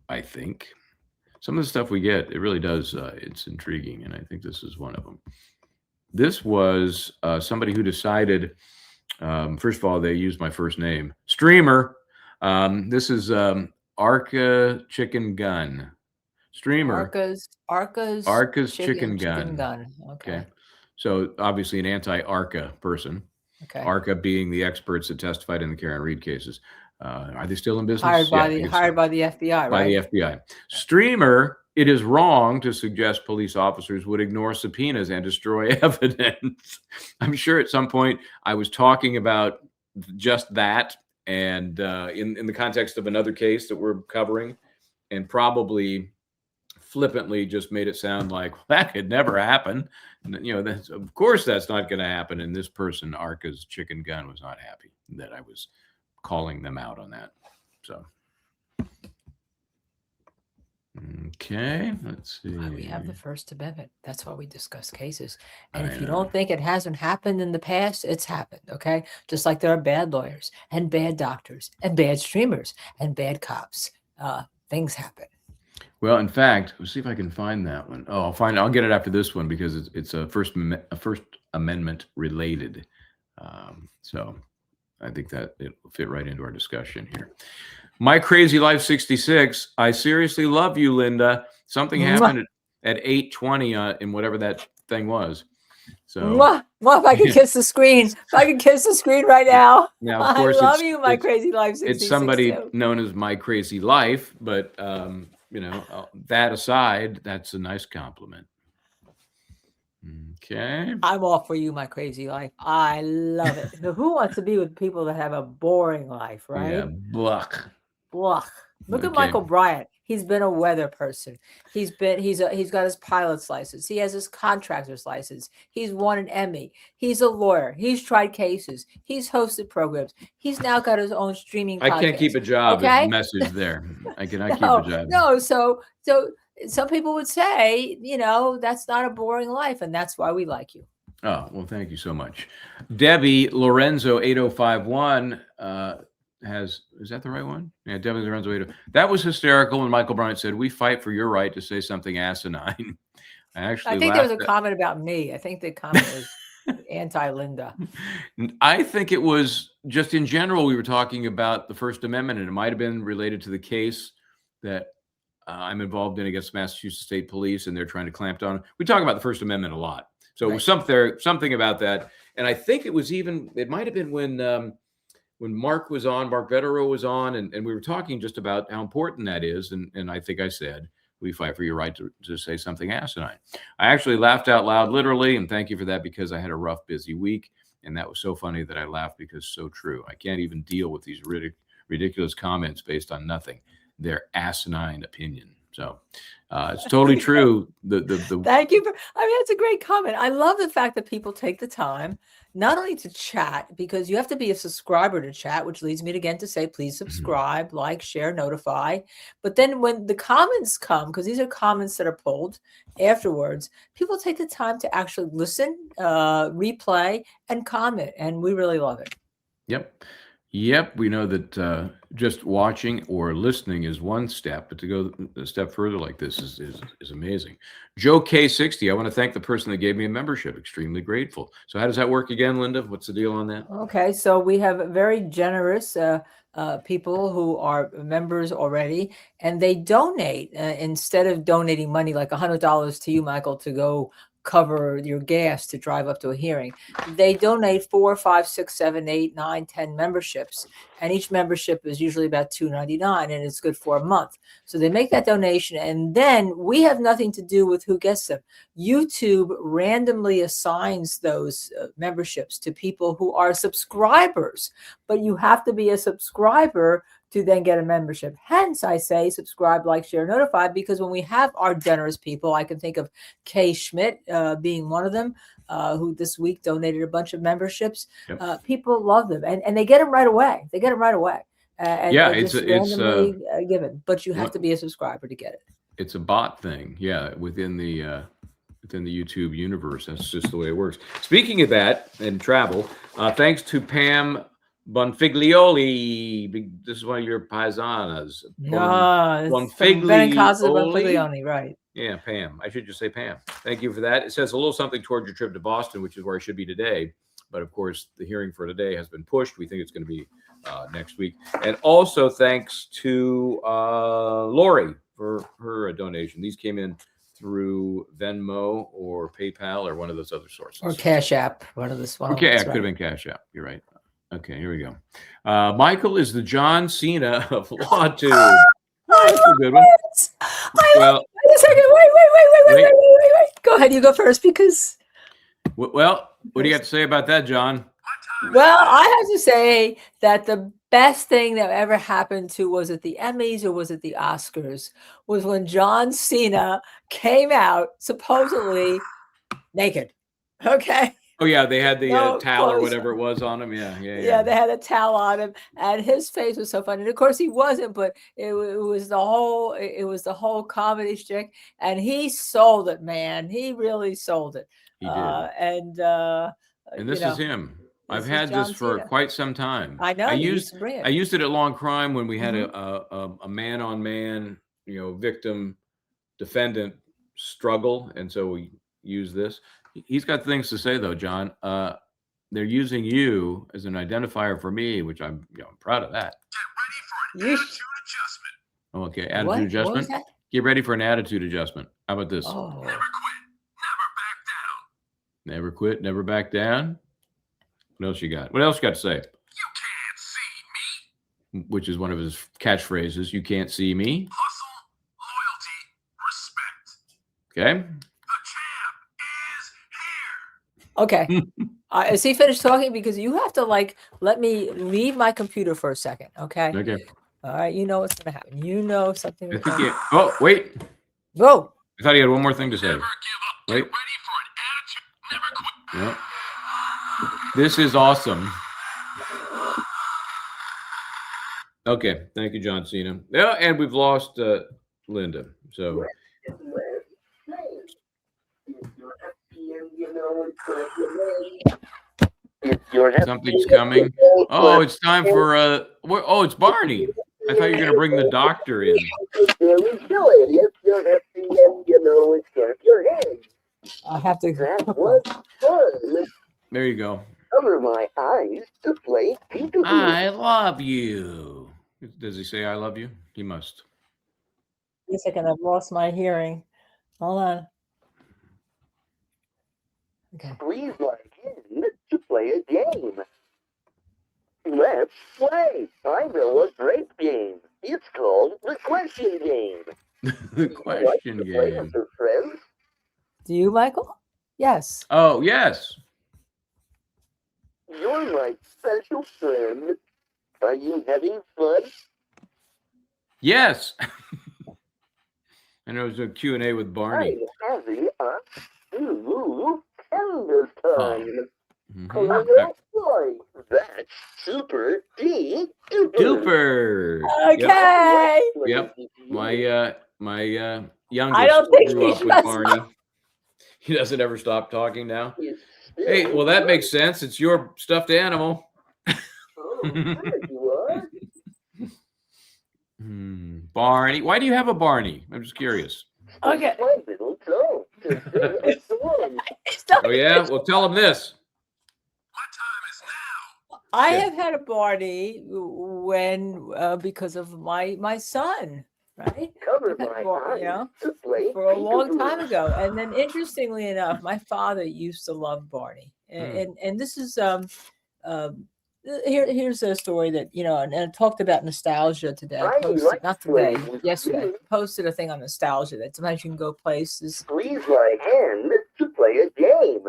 I think. Some of the stuff we get, it really does, it's intriguing, and I think this is one of them. This was somebody who decided, first of all, they used my first name, Streamer. This is Arca Chicken Gun. Streamer. Arca's Chicken Gun. Okay. So obviously an anti-Arca person. Okay. Arca being the experts that testified in the Karen Read cases. Are they still in business? Hired by the FBI, right? By the FBI. Streamer, it is wrong to suggest police officers would ignore subpoenas and destroy evidence. I'm sure at some point I was talking about just that, and in the context of another case that we're covering, and probably flippantly just made it sound like, well, that could never happen. Of course that's not going to happen. And this person, Arca's Chicken Gun, was not happy that I was calling them out on that. So, okay, let's see. We have the First Amendment. That's why we discuss cases. And if you don't think it hasn't happened in the past, it's happened. Okay, just like there are bad lawyers and bad doctors and bad streamers and bad cops. Things happen. Well, in fact, let's see if I can find that one. Oh, I'll get it after this one because it's a First Amendment related. So I think that it will fit right into our discussion here. My Crazy Life 66. I seriously love you, Linda. Something happened at 8:20 in whatever that thing was. So, if I could kiss the screen, right now. Now, of course, I love you, My Crazy Life 66. It's somebody known as My Crazy Life, but that aside, that's a nice compliment. Okay. I'm all for you, My Crazy Life. I love it. Who wants to be with people that have a boring life, right? Yeah, bluck. Look at Michael Bryant. He's been a weather person. He's got his pilot's license. He has his contractor's license. He's won an Emmy. He's a lawyer. He's tried cases. He's hosted programs. He's now got his own streaming podcast. I can't keep a job. Okay? Is the message there. I cannot keep a job. No, so some people would say, that's not a boring life, and that's why we like you. Oh, well, thank you so much. Debbie Lorenzo 8051 is that the right one? Yeah, definitely runs away to. That was hysterical when Michael Bryant said, "We fight for your right to say something asinine." I I actually think there was laughed a at. comment about me. I think the comment was anti-Linda. I think it was just in general. We were talking about the First Amendment, and it might have been related to the case that I'm involved in against Massachusetts State Police, and they're trying to clamp down. We talk about the First Amendment a lot, so it was something about that. And I think it was even. It might have been when Mark Vetero was on, and we were talking just about how important that is. And I think I said, we fight for your right to say something asinine. I actually laughed out loud, literally, and thank you for that, because I had a rough, busy week. And that was so funny that I laughed because it's so true. I can't even deal with these ridiculous comments based on nothing. They're asinine opinion. So it's totally true. Thank you. I mean, that's a great comment. I love the fact that people take the time not only to chat, because you have to be a subscriber to chat, which leads me again to say, please subscribe, like, share, notify. But then when the comments come, because these are comments that are pulled afterwards, people take the time to actually listen, replay, and comment. And we really love it. Yep. We know that just watching or listening is one step, but to go a step further like this is amazing. Joe K60, I want to thank the person that gave me a membership. Extremely grateful. So how does that work again, Linda? What's the deal on that? Okay, so we have very generous people who are members already, and they donate instead of donating money like $100 to you, Michael, to go cover your gas to drive up to a hearing. They donate 4, 5, 6, 7, 8, 9, 10 memberships, and each membership is usually about $2.99, and it's good for a month. So they make that donation, and then we have nothing to do with who gets them. YouTube randomly assigns those memberships to people who are subscribers, but you have to be a subscriber to then get a membership. Hence, I say subscribe, like, share, notify, because when we have our generous people, I can think of Kay Schmidt being one of them, who this week donated a bunch of memberships. Yep. People love them, and they get them right away. They get them right away. It's randomly given, but you have to be a subscriber to get it. It's a bot thing, within the YouTube universe. That's just the way it works. Speaking of that and travel, thanks to Pam Bonfiglioli. This is one of your paisanas. Bonfiglioli, right? Yeah, Pam. I should just say Pam. Thank you for that. It says a little something toward your trip to Boston, which is where I should be today. But of course, the hearing for today has been pushed. We think it's going to be next week. And also thanks to Lori for her donation. These came in through Venmo or PayPal or one of those other sources. Or Cash App, one of the ones. Okay, it could have been Cash App. You're right. Okay, here we go. Michael is the John Cena of LawTube. That's a good one. Well, wait a second. Wait. Go ahead. You go first, because. Well, what do you have to say about that, John? Well, I have to say that the best thing that ever happened to, was it the Emmys or was it the Oscars, was when John Cena came out supposedly naked. Okay. Oh yeah, they had the towel or whatever it was on him. Yeah. They had a towel on him, and his face was so funny. And of course, he wasn't, but it was the whole comedy shtick, and he sold it, man. He really sold it. He did. And this is him. I've had this for quite some time. I know. I used it at Long Crime when we had a man-on-man, victim defendant struggle, and so we used this. He's got things to say though, John. They're using you as an identifier for me, which I'm proud of that. Get ready for an attitude adjustment. Okay, attitude adjustment. Get ready for an attitude adjustment. How about this? Never quit, never back down. Never quit, never back down. What else you got? What else you got to say? You can't see me. Which is one of his catchphrases. You can't see me. Hustle, loyalty, respect. Okay. Okay. Is he finished talking? Because you have to let me leave my computer for a second. Okay. All right. You know what's going to happen. You know something. Oh, wait. Whoa. I thought he had one more thing to say. Never give up. Get ready for an attitude. Never quit. Yep. This is awesome. Okay. Thank you, John Cena. Yeah, and we've lost Linda. So. Something's coming. Oh, it's time for oh, it's Barney. I thought you were going to bring the doctor in. I have to. There you go. Cover my eyes to play peekaboo. I love you. Does he say I love you? He must. Wait a second, I've lost my hearing. Hold on. Okay. Squeeze my hand to play a game. Let's play. I know a great game. It's called the question game. The question Like to play game. with your friends? Do you, Michael? Yes. Oh, yes. You're my special friend. Are you having fun? Yes. And there was a Q&A with Barney. I'm having a tender time. Mhm. Boy, that's super duper. Okay. Yep. My youngest I don't think grew he up with does. Barney. He doesn't ever stop talking now. Hey, well, that makes sense. It's your stuffed animal. Oh, there you are. Barney. Why do you have a Barney? I'm just curious. Okay. My little toe to sing a song. Oh, yeah? Well, tell him this. I Yeah. have had a Barney when because of my son, right? Cover I've had a my Barney, you eyes know, to play for a long peekaboo. time ago. And then interestingly enough, my father used to love Barney. And this is here's a story that, you know, and I talked about nostalgia today. I posted, not today, yesterday. Posted a thing on nostalgia that sometimes you can go places. Squeeze my hand to play a game.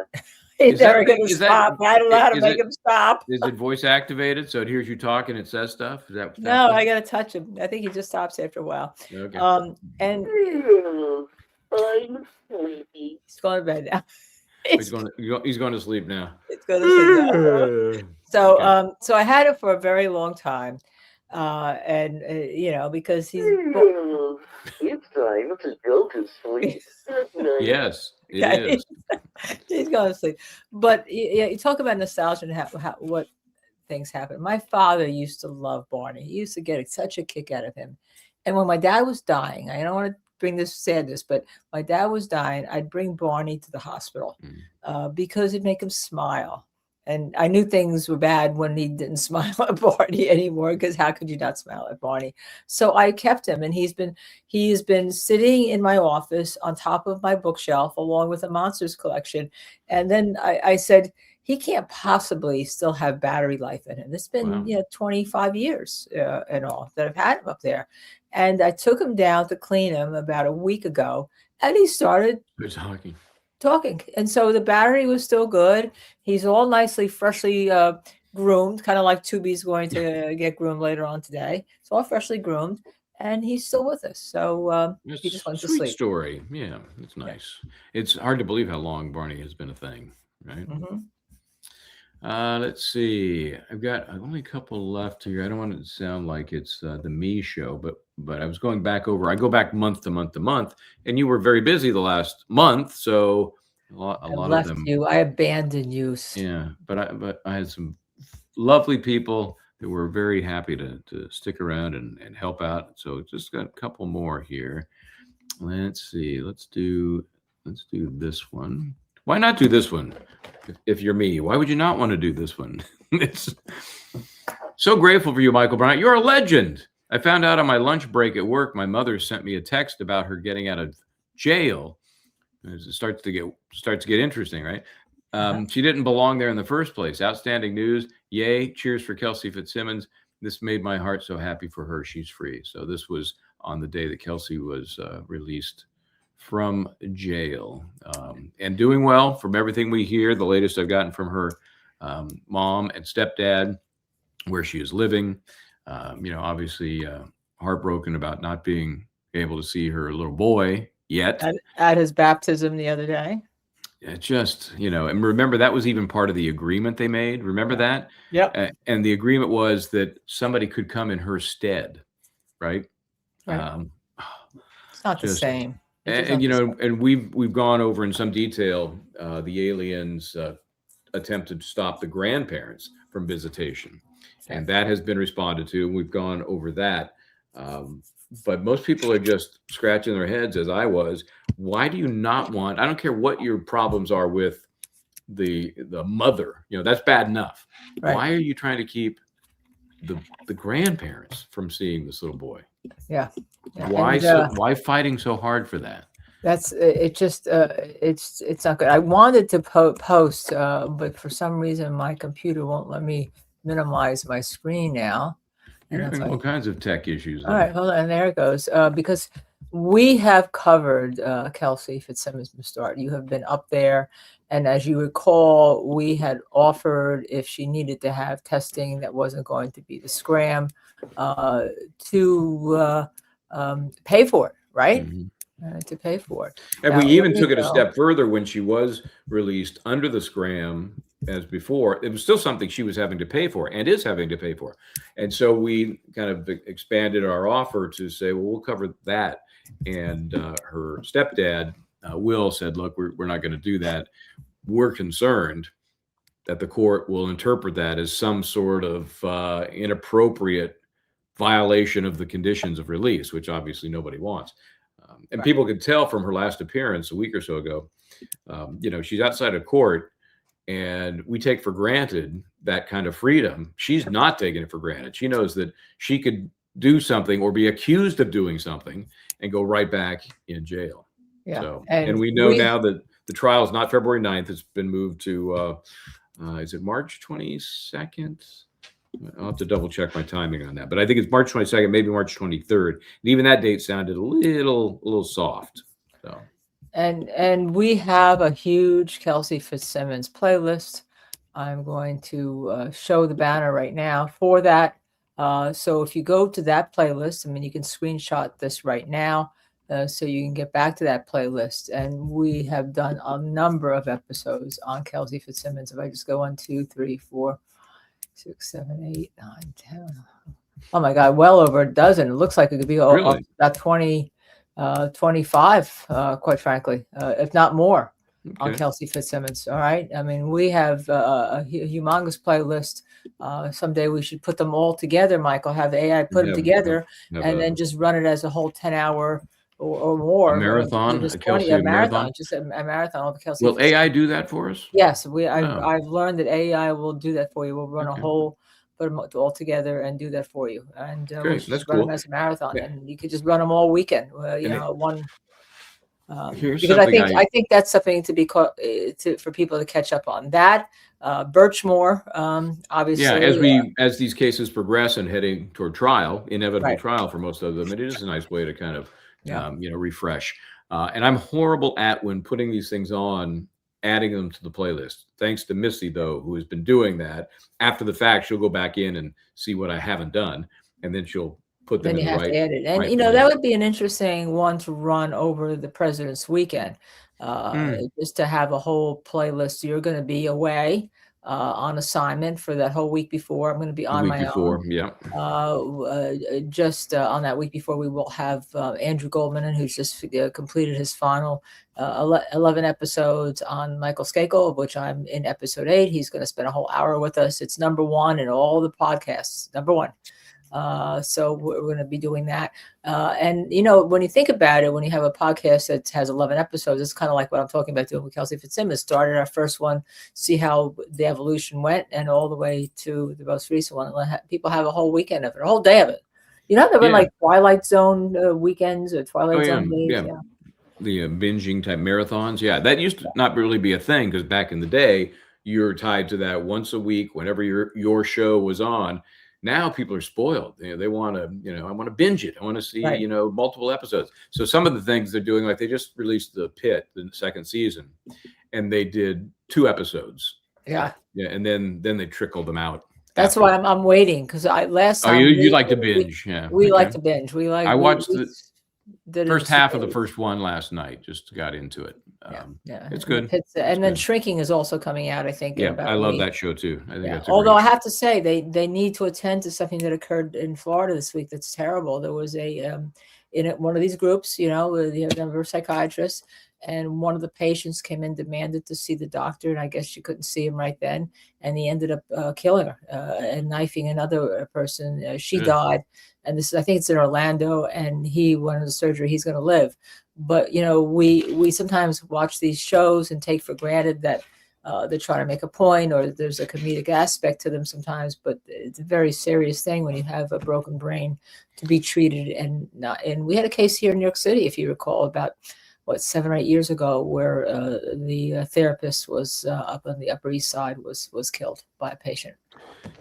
He's Is that never thing- going to is that- stop. I don't know how to is make it- him stop. Is it voice activated so it hears you talk and it says stuff? Is that what's No, happening? I got to touch him. I think he just stops after a while. Okay. And I'm sleepy. he's going to bed now. He's going to sleep now. It's going to sleep now. So, Okay. so I had it for a very long time, and you know, because he's It's time to go to sleep. Good night. Yes, it Okay. is. he's going to sleep. But you talk about nostalgia and how what things happen. My father used to love Barney. He used to get such a kick out of him. And when my dad was dying, I don't want to bring this sadness, but my dad was dying, I'd bring Barney to the hospital because it'd make him smile. And I knew things were bad when he didn't smile at Barney anymore, because how could you not smile at Barney? So I kept him, and he's been sitting in my office on top of my bookshelf along with a monsters collection. And then I said, he can't possibly still have battery life in him. It's been 25 years and all that I've had him up there. And I took him down to clean him about a week ago, and he started talking. And so the battery was still good. He's all nicely, freshly groomed, kind of like Tubi's going to get groomed later on today. It's all freshly groomed, and he's still with us. So he just went to sleep. Story. Yeah, it's nice. It's hard to believe how long Barney has been a thing, right? Mm-hmm. Let's see. I've got only a couple left here. I don't want it to sound like it's the me show, but I was going back over. I go back month to month to month, and you were very busy the last month, so a lot of them. I abandoned you. Yeah, but I had some lovely people that were very happy to stick around and help out. So just got a couple more here. Let's see. Let's do this one. Why not do this one? If you're me, why would you not want to do this one? It's so grateful for you, Michael Bryant. You're a legend. I found out on my lunch break at work, my mother sent me a text about her getting out of jail. It starts to get interesting, right? She didn't belong there in the first place. Outstanding news. Yay. Cheers for Kelsey Fitzsimmons. This made my heart so happy for her. She's free. So this was on the day that Kelsey was released from jail, and doing well from everything we hear. The latest I've gotten from her mom and stepdad, where she is living. Obviously heartbroken about not being able to see her little boy yet. At his baptism the other day. It just, and remember, that was even part of the agreement they made. Remember that? Yep. And the agreement was that somebody could come in her stead, right? Right. It's not the same. And we've gone over in some detail the aliens attempted to stop the grandparents from visitation, Okay. and that has been responded to, and we've gone over that. But most people are just scratching their heads, as I was. Why do you not want? I don't care what your problems are with the mother. That's bad enough. Right. Why are you trying to keep the grandparents from seeing this little boy? Yeah. Yeah. Why And, why fighting so hard for that? that's it. Just it's not good. I wanted to post, but for some reason my computer won't let me minimize my screen now. You're And that's having why. all kinds of tech issues All there. right, hold on. There it goes. Because we have covered Kelsey Fitzsimmons from the start. You have been up there, and as you recall, we had offered if she needed to have testing that wasn't going to be the scram, to pay for it, right? Mhm. To pay for it. And Now, we let even me took it a go. step further when she was released under the scram as before. It was still something she was having to pay for and is having to pay for. And so we kind of expanded our offer to say, well, we'll cover that. And her stepdad, Will, said, look, we're not going to do that. We're concerned that the court will interpret that as some sort of inappropriate violation of the conditions of release, which obviously nobody wants. And Right. people could tell from her last appearance a week or so ago, she's outside of court, and we take for granted that kind of freedom. She's not taking it for granted. She knows that she could do something or be accused of doing something and go right back in jail. Yeah. So, And and we know now that the trial is not February 9th. It's been moved to, is it March 22nd? I'll have to double check my timing on that, but I think it's March 22nd, maybe March 23rd. And even that date sounded a little soft. So, and we have a huge Kelsey Fitzsimmons playlist. I'm going to show the banner right now for that. So if you go to that playlist, I mean, you can screenshot this right now, so you can get back to that playlist. And we have done a number of episodes on Kelsey Fitzsimmons. If I just go 1, 2, 3, 4, 6, 7, 8, 9, 10. Oh my God, well over a dozen. It looks like it could be Really? about 20, 25, quite frankly, if not more, on okay. Kelsey Fitzsimmons. All right. I mean, we have a humongous playlist. Someday we should put them all together, Michael, have AI put them Have- together, have and a- then just run it as a whole 10-hour or more. marathon, Just a 20, Kelsey a marathon, marathon? just a marathon of Kelsey Will Fitzsimmons. AI do that for us? Yes, Oh. I've learned that AI will do that for you. We'll run a Okay. whole, put them all together and do that for you. And we Great, should that's just run them cool. as a marathon, Yeah. and you could just run them all weekend. And it- One. Here's Because I something think that's something to be for people to catch up on. That Birchmore, obviously, yeah, as these cases progress and heading toward trial, inevitable right. trial for most of them, it is a nice way to kind of Yeah. refresh. And I'm horrible at, when putting these things on, adding them to the playlist. Thanks to Missy, though, who has been doing that. After the fact, she'll go back in and see what I haven't done, and then she'll put them Then in you the have to right. add it, and right that place. would be an interesting one to run over the President's Weekend, just to have a whole playlist. You're going to be away on assignment for that whole week before. I'm going to be The on week my own. before, yeah. Just on that week before, we will have Andrew Goldman, who's just completed his final 11 episodes on Michael Skakel, of which I'm in episode 8. He's going to spend a whole hour with us. It's number 1 in all the podcasts, number 1. So we're going to be doing that. And, when you think about it, when you have a podcast that has 11 episodes, it's kind of like what I'm talking about doing with Kelsey Fitzsimmons. Started our first one, see how the evolution went, and all the way to the most recent one. Let people have a whole weekend of it, a whole day of it. There been Yeah. like Twilight Zone weekends or Twilight Oh, yeah, Zone days. yeah. The binging type marathons. Yeah, that used to not really be a thing, because back in the day, you're tied to that once a week whenever your show was on. Now people are spoiled. They want to, I want to binge it. I want to see, Right. multiple episodes. So some of the things they're doing, like they just released The Pit, the second season, and they did 2 episodes. Yeah. Yeah, and then they trickled them out. That's why I'm waiting, because last Oh, time you like to binge? Yeah, we like okay. to binge. I watched the did it first in half of the series. first one last night. Just got into it. Yeah, it's good. And then good. Shrinking is also coming out, I think. in Yeah, about I a love week. that show too. I think that's a Although I great have to say they need to attend to something that occurred in Florida this week. That's terrible. There was a in one of these groups, with the number of psychiatrists, and one of the patients came in, demanded to see the doctor, and I guess she couldn't see him right then, and he ended up killing her and knifing another person. She died, and this I think it's in Orlando, and he went into surgery. He's going to live, but we sometimes watch these shows and take for granted that they're trying to make a point, or there's a comedic aspect to them sometimes, but it's a very serious thing when you have a broken brain to be treated. And not, and we had a case here in New York City, if you recall, about 7 or 8 years ago, where the therapist was up on the Upper East Side was killed by a patient.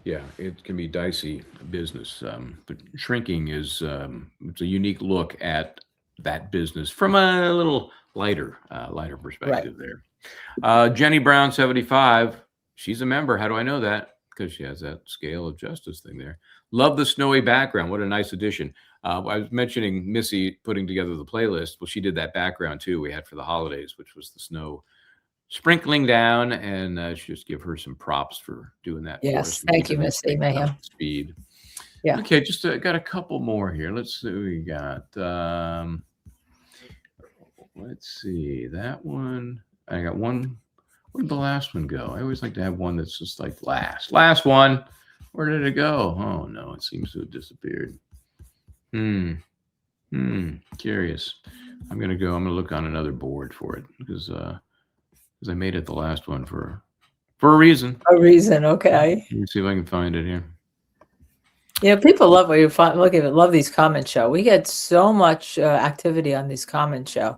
Yeah, it can be dicey business, but shrinking is it's a unique look at that business from a little lighter perspective there. Jenny Brown 75, she's a member. How do I know that? Because she has that scale of justice thing there. Love the snowy background. What a nice addition. I was mentioning Missy putting together the playlist. Well, she did that background too we had for the holidays, which was the snow sprinkling down, and just give her some props for doing that. Yes, thank you, Missy Mayhem. Speed. Yeah. Okay, just got a couple more here. Let's see what we got. Let's see that one. I got one. Where'd the last one go? I always like to have one that's just like last one. Where did it go? Oh no, it seems to have disappeared. Curious. I'm gonna look on another board for it because I made it the last one for a reason. A reason, okay. Let me see if I can find it here. Yeah, people love what you find. Look at it. Love these comment show. We get so much activity on these comment show,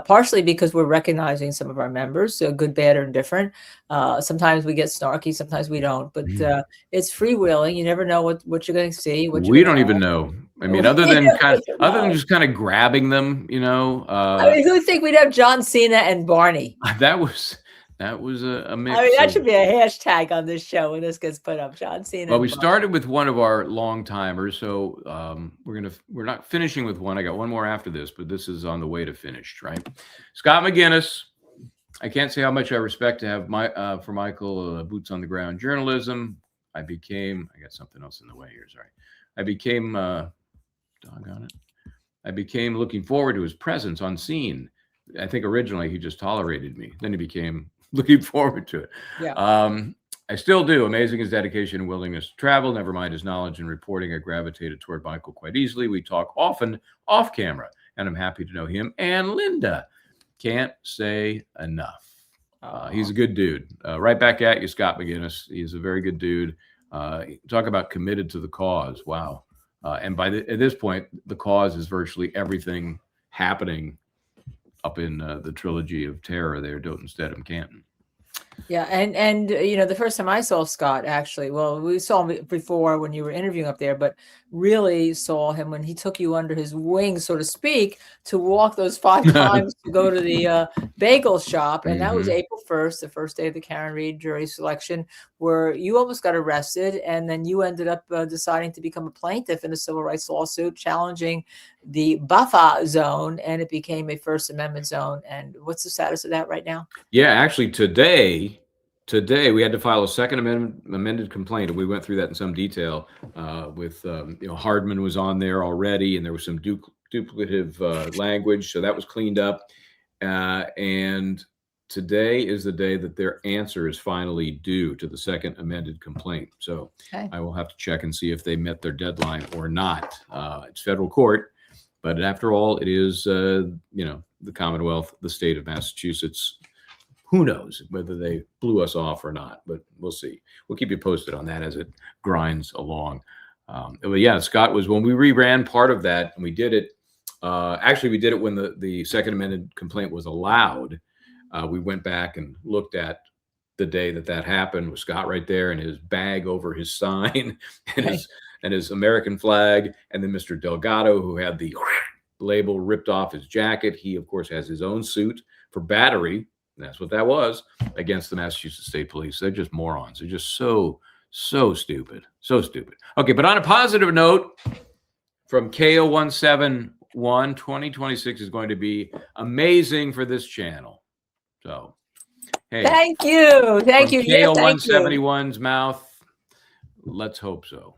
partially because we're recognizing some of our members, good, bad, or indifferent. Sometimes we get snarky, sometimes we don't. But it's freewheeling. You never know what you're going to see. We don't even know. I mean, other than just kind of grabbing them, I mean, who would think we'd have John Cena and Barney? That was a mix. I mean, that should be a hashtag on this show when this gets put up. John Cena. Well, we started with one of our long timers, so we're not finishing with one. I got one more after this, but this is on the way to finished, right? Scott McGinnis. I can't say how much I respect to have for Michael boots on the ground journalism. I got something else in the way here. Sorry. I became looking forward to his presence on scene. I think originally he just tolerated me. Then he became looking forward to it. Yeah. I still do. Amazing his dedication and willingness to travel. Never mind his knowledge and reporting. I gravitated toward Michael quite easily. We talk often off camera, and I'm happy to know him and Linda. Can't say enough. He's a good dude. Right back at you, Scott McGinnis. He's a very good dude. Talk about committed to the cause. Wow. And at this point, the cause is virtually everything happening up in the trilogy of terror there, Doughton, Stedham, Canton. Yeah, and the first time I saw Scott, actually, well, we saw him before when you were interviewing up there, but really saw him when he took you under his wing, so to speak, to walk those 5 times to go to the bagel shop. And that was April 1st, the first day of the Karen Reed jury selection, where you almost got arrested, and then you ended up deciding to become a plaintiff in a civil rights lawsuit challenging the buffer zone, and it became a First Amendment zone. And what's the status of that right now? Yeah, actually today we had to file a second amended complaint, and we went through that in some detail with Hardman was on there already, and there was some duplicative language, so that was cleaned up. And today is the day that their answer is finally due to the second amended complaint. So I will have to check and see if they met their deadline or not. It's federal court, but after all, it is the Commonwealth, the state of Massachusetts. Who knows whether they blew us off or not, but we'll see. We'll keep you posted on that as it grinds along. But yeah, Scott was, when we reran part of that, and we did it. Actually, we did it when the second amended complaint was allowed. We went back and looked at the day that happened with Scott right there and his bag over his sign and his American flag. And then Mr. Delgado, who had the label ripped off his jacket. He, of course, has his own suit for battery. And that's what that was, against the Massachusetts State Police. They're just morons. They're just so stupid. So stupid. Okay, but on a positive note, from KO171, 2026 is going to be amazing for this channel. So, hey. Thank you. KO171's mouth. Let's hope so.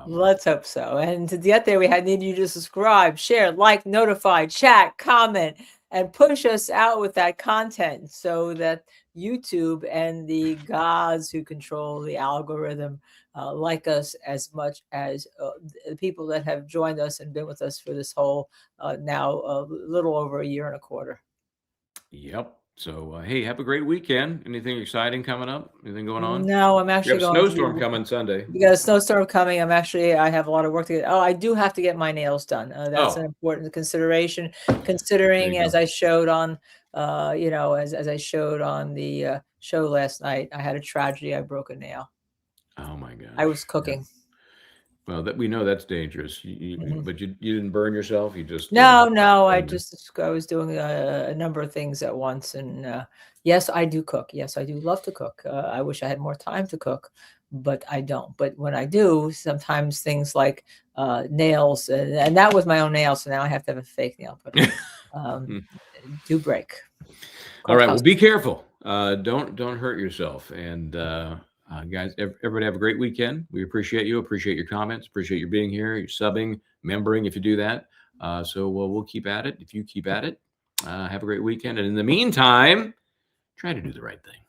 Let's hope so. And to get there, we need you to subscribe, share, like, notify, chat, comment, and push us out with that content so that YouTube and the gods who control the algorithm like us as much as the people that have joined us and been with us for this whole now a little over a year and a quarter. Yep. So, hey, have a great weekend. Anything exciting coming up? Anything going on? No, I'm We actually have a going to snowstorm be. coming Sunday. We got a snowstorm coming. I have a lot of work to get. Oh, I do have to get my nails done. That's an Oh, important consideration, there considering you as go. I showed on, as I showed on the show last night, I had a tragedy. I broke a nail. Oh my I gosh. was cooking. Well, that we know that's dangerous. Mhm. But you didn't burn yourself. You just No, burned it. I was doing a number of things at once, and yes, I do cook. Yes, I do love to cook. I wish I had more time to cook, but I don't. But when I do, sometimes things like nails, and that was my own nail, so now I have to have a fake nail putter. Um, do break. All Called right. Well, custom. be careful. Don't hurt yourself. And guys, everybody have a great weekend. We appreciate you. Appreciate your comments. Appreciate you being here. You're subbing, membering if you do that. So we'll keep at it. If you keep at it, have a great weekend. And in the meantime, try to do the right thing.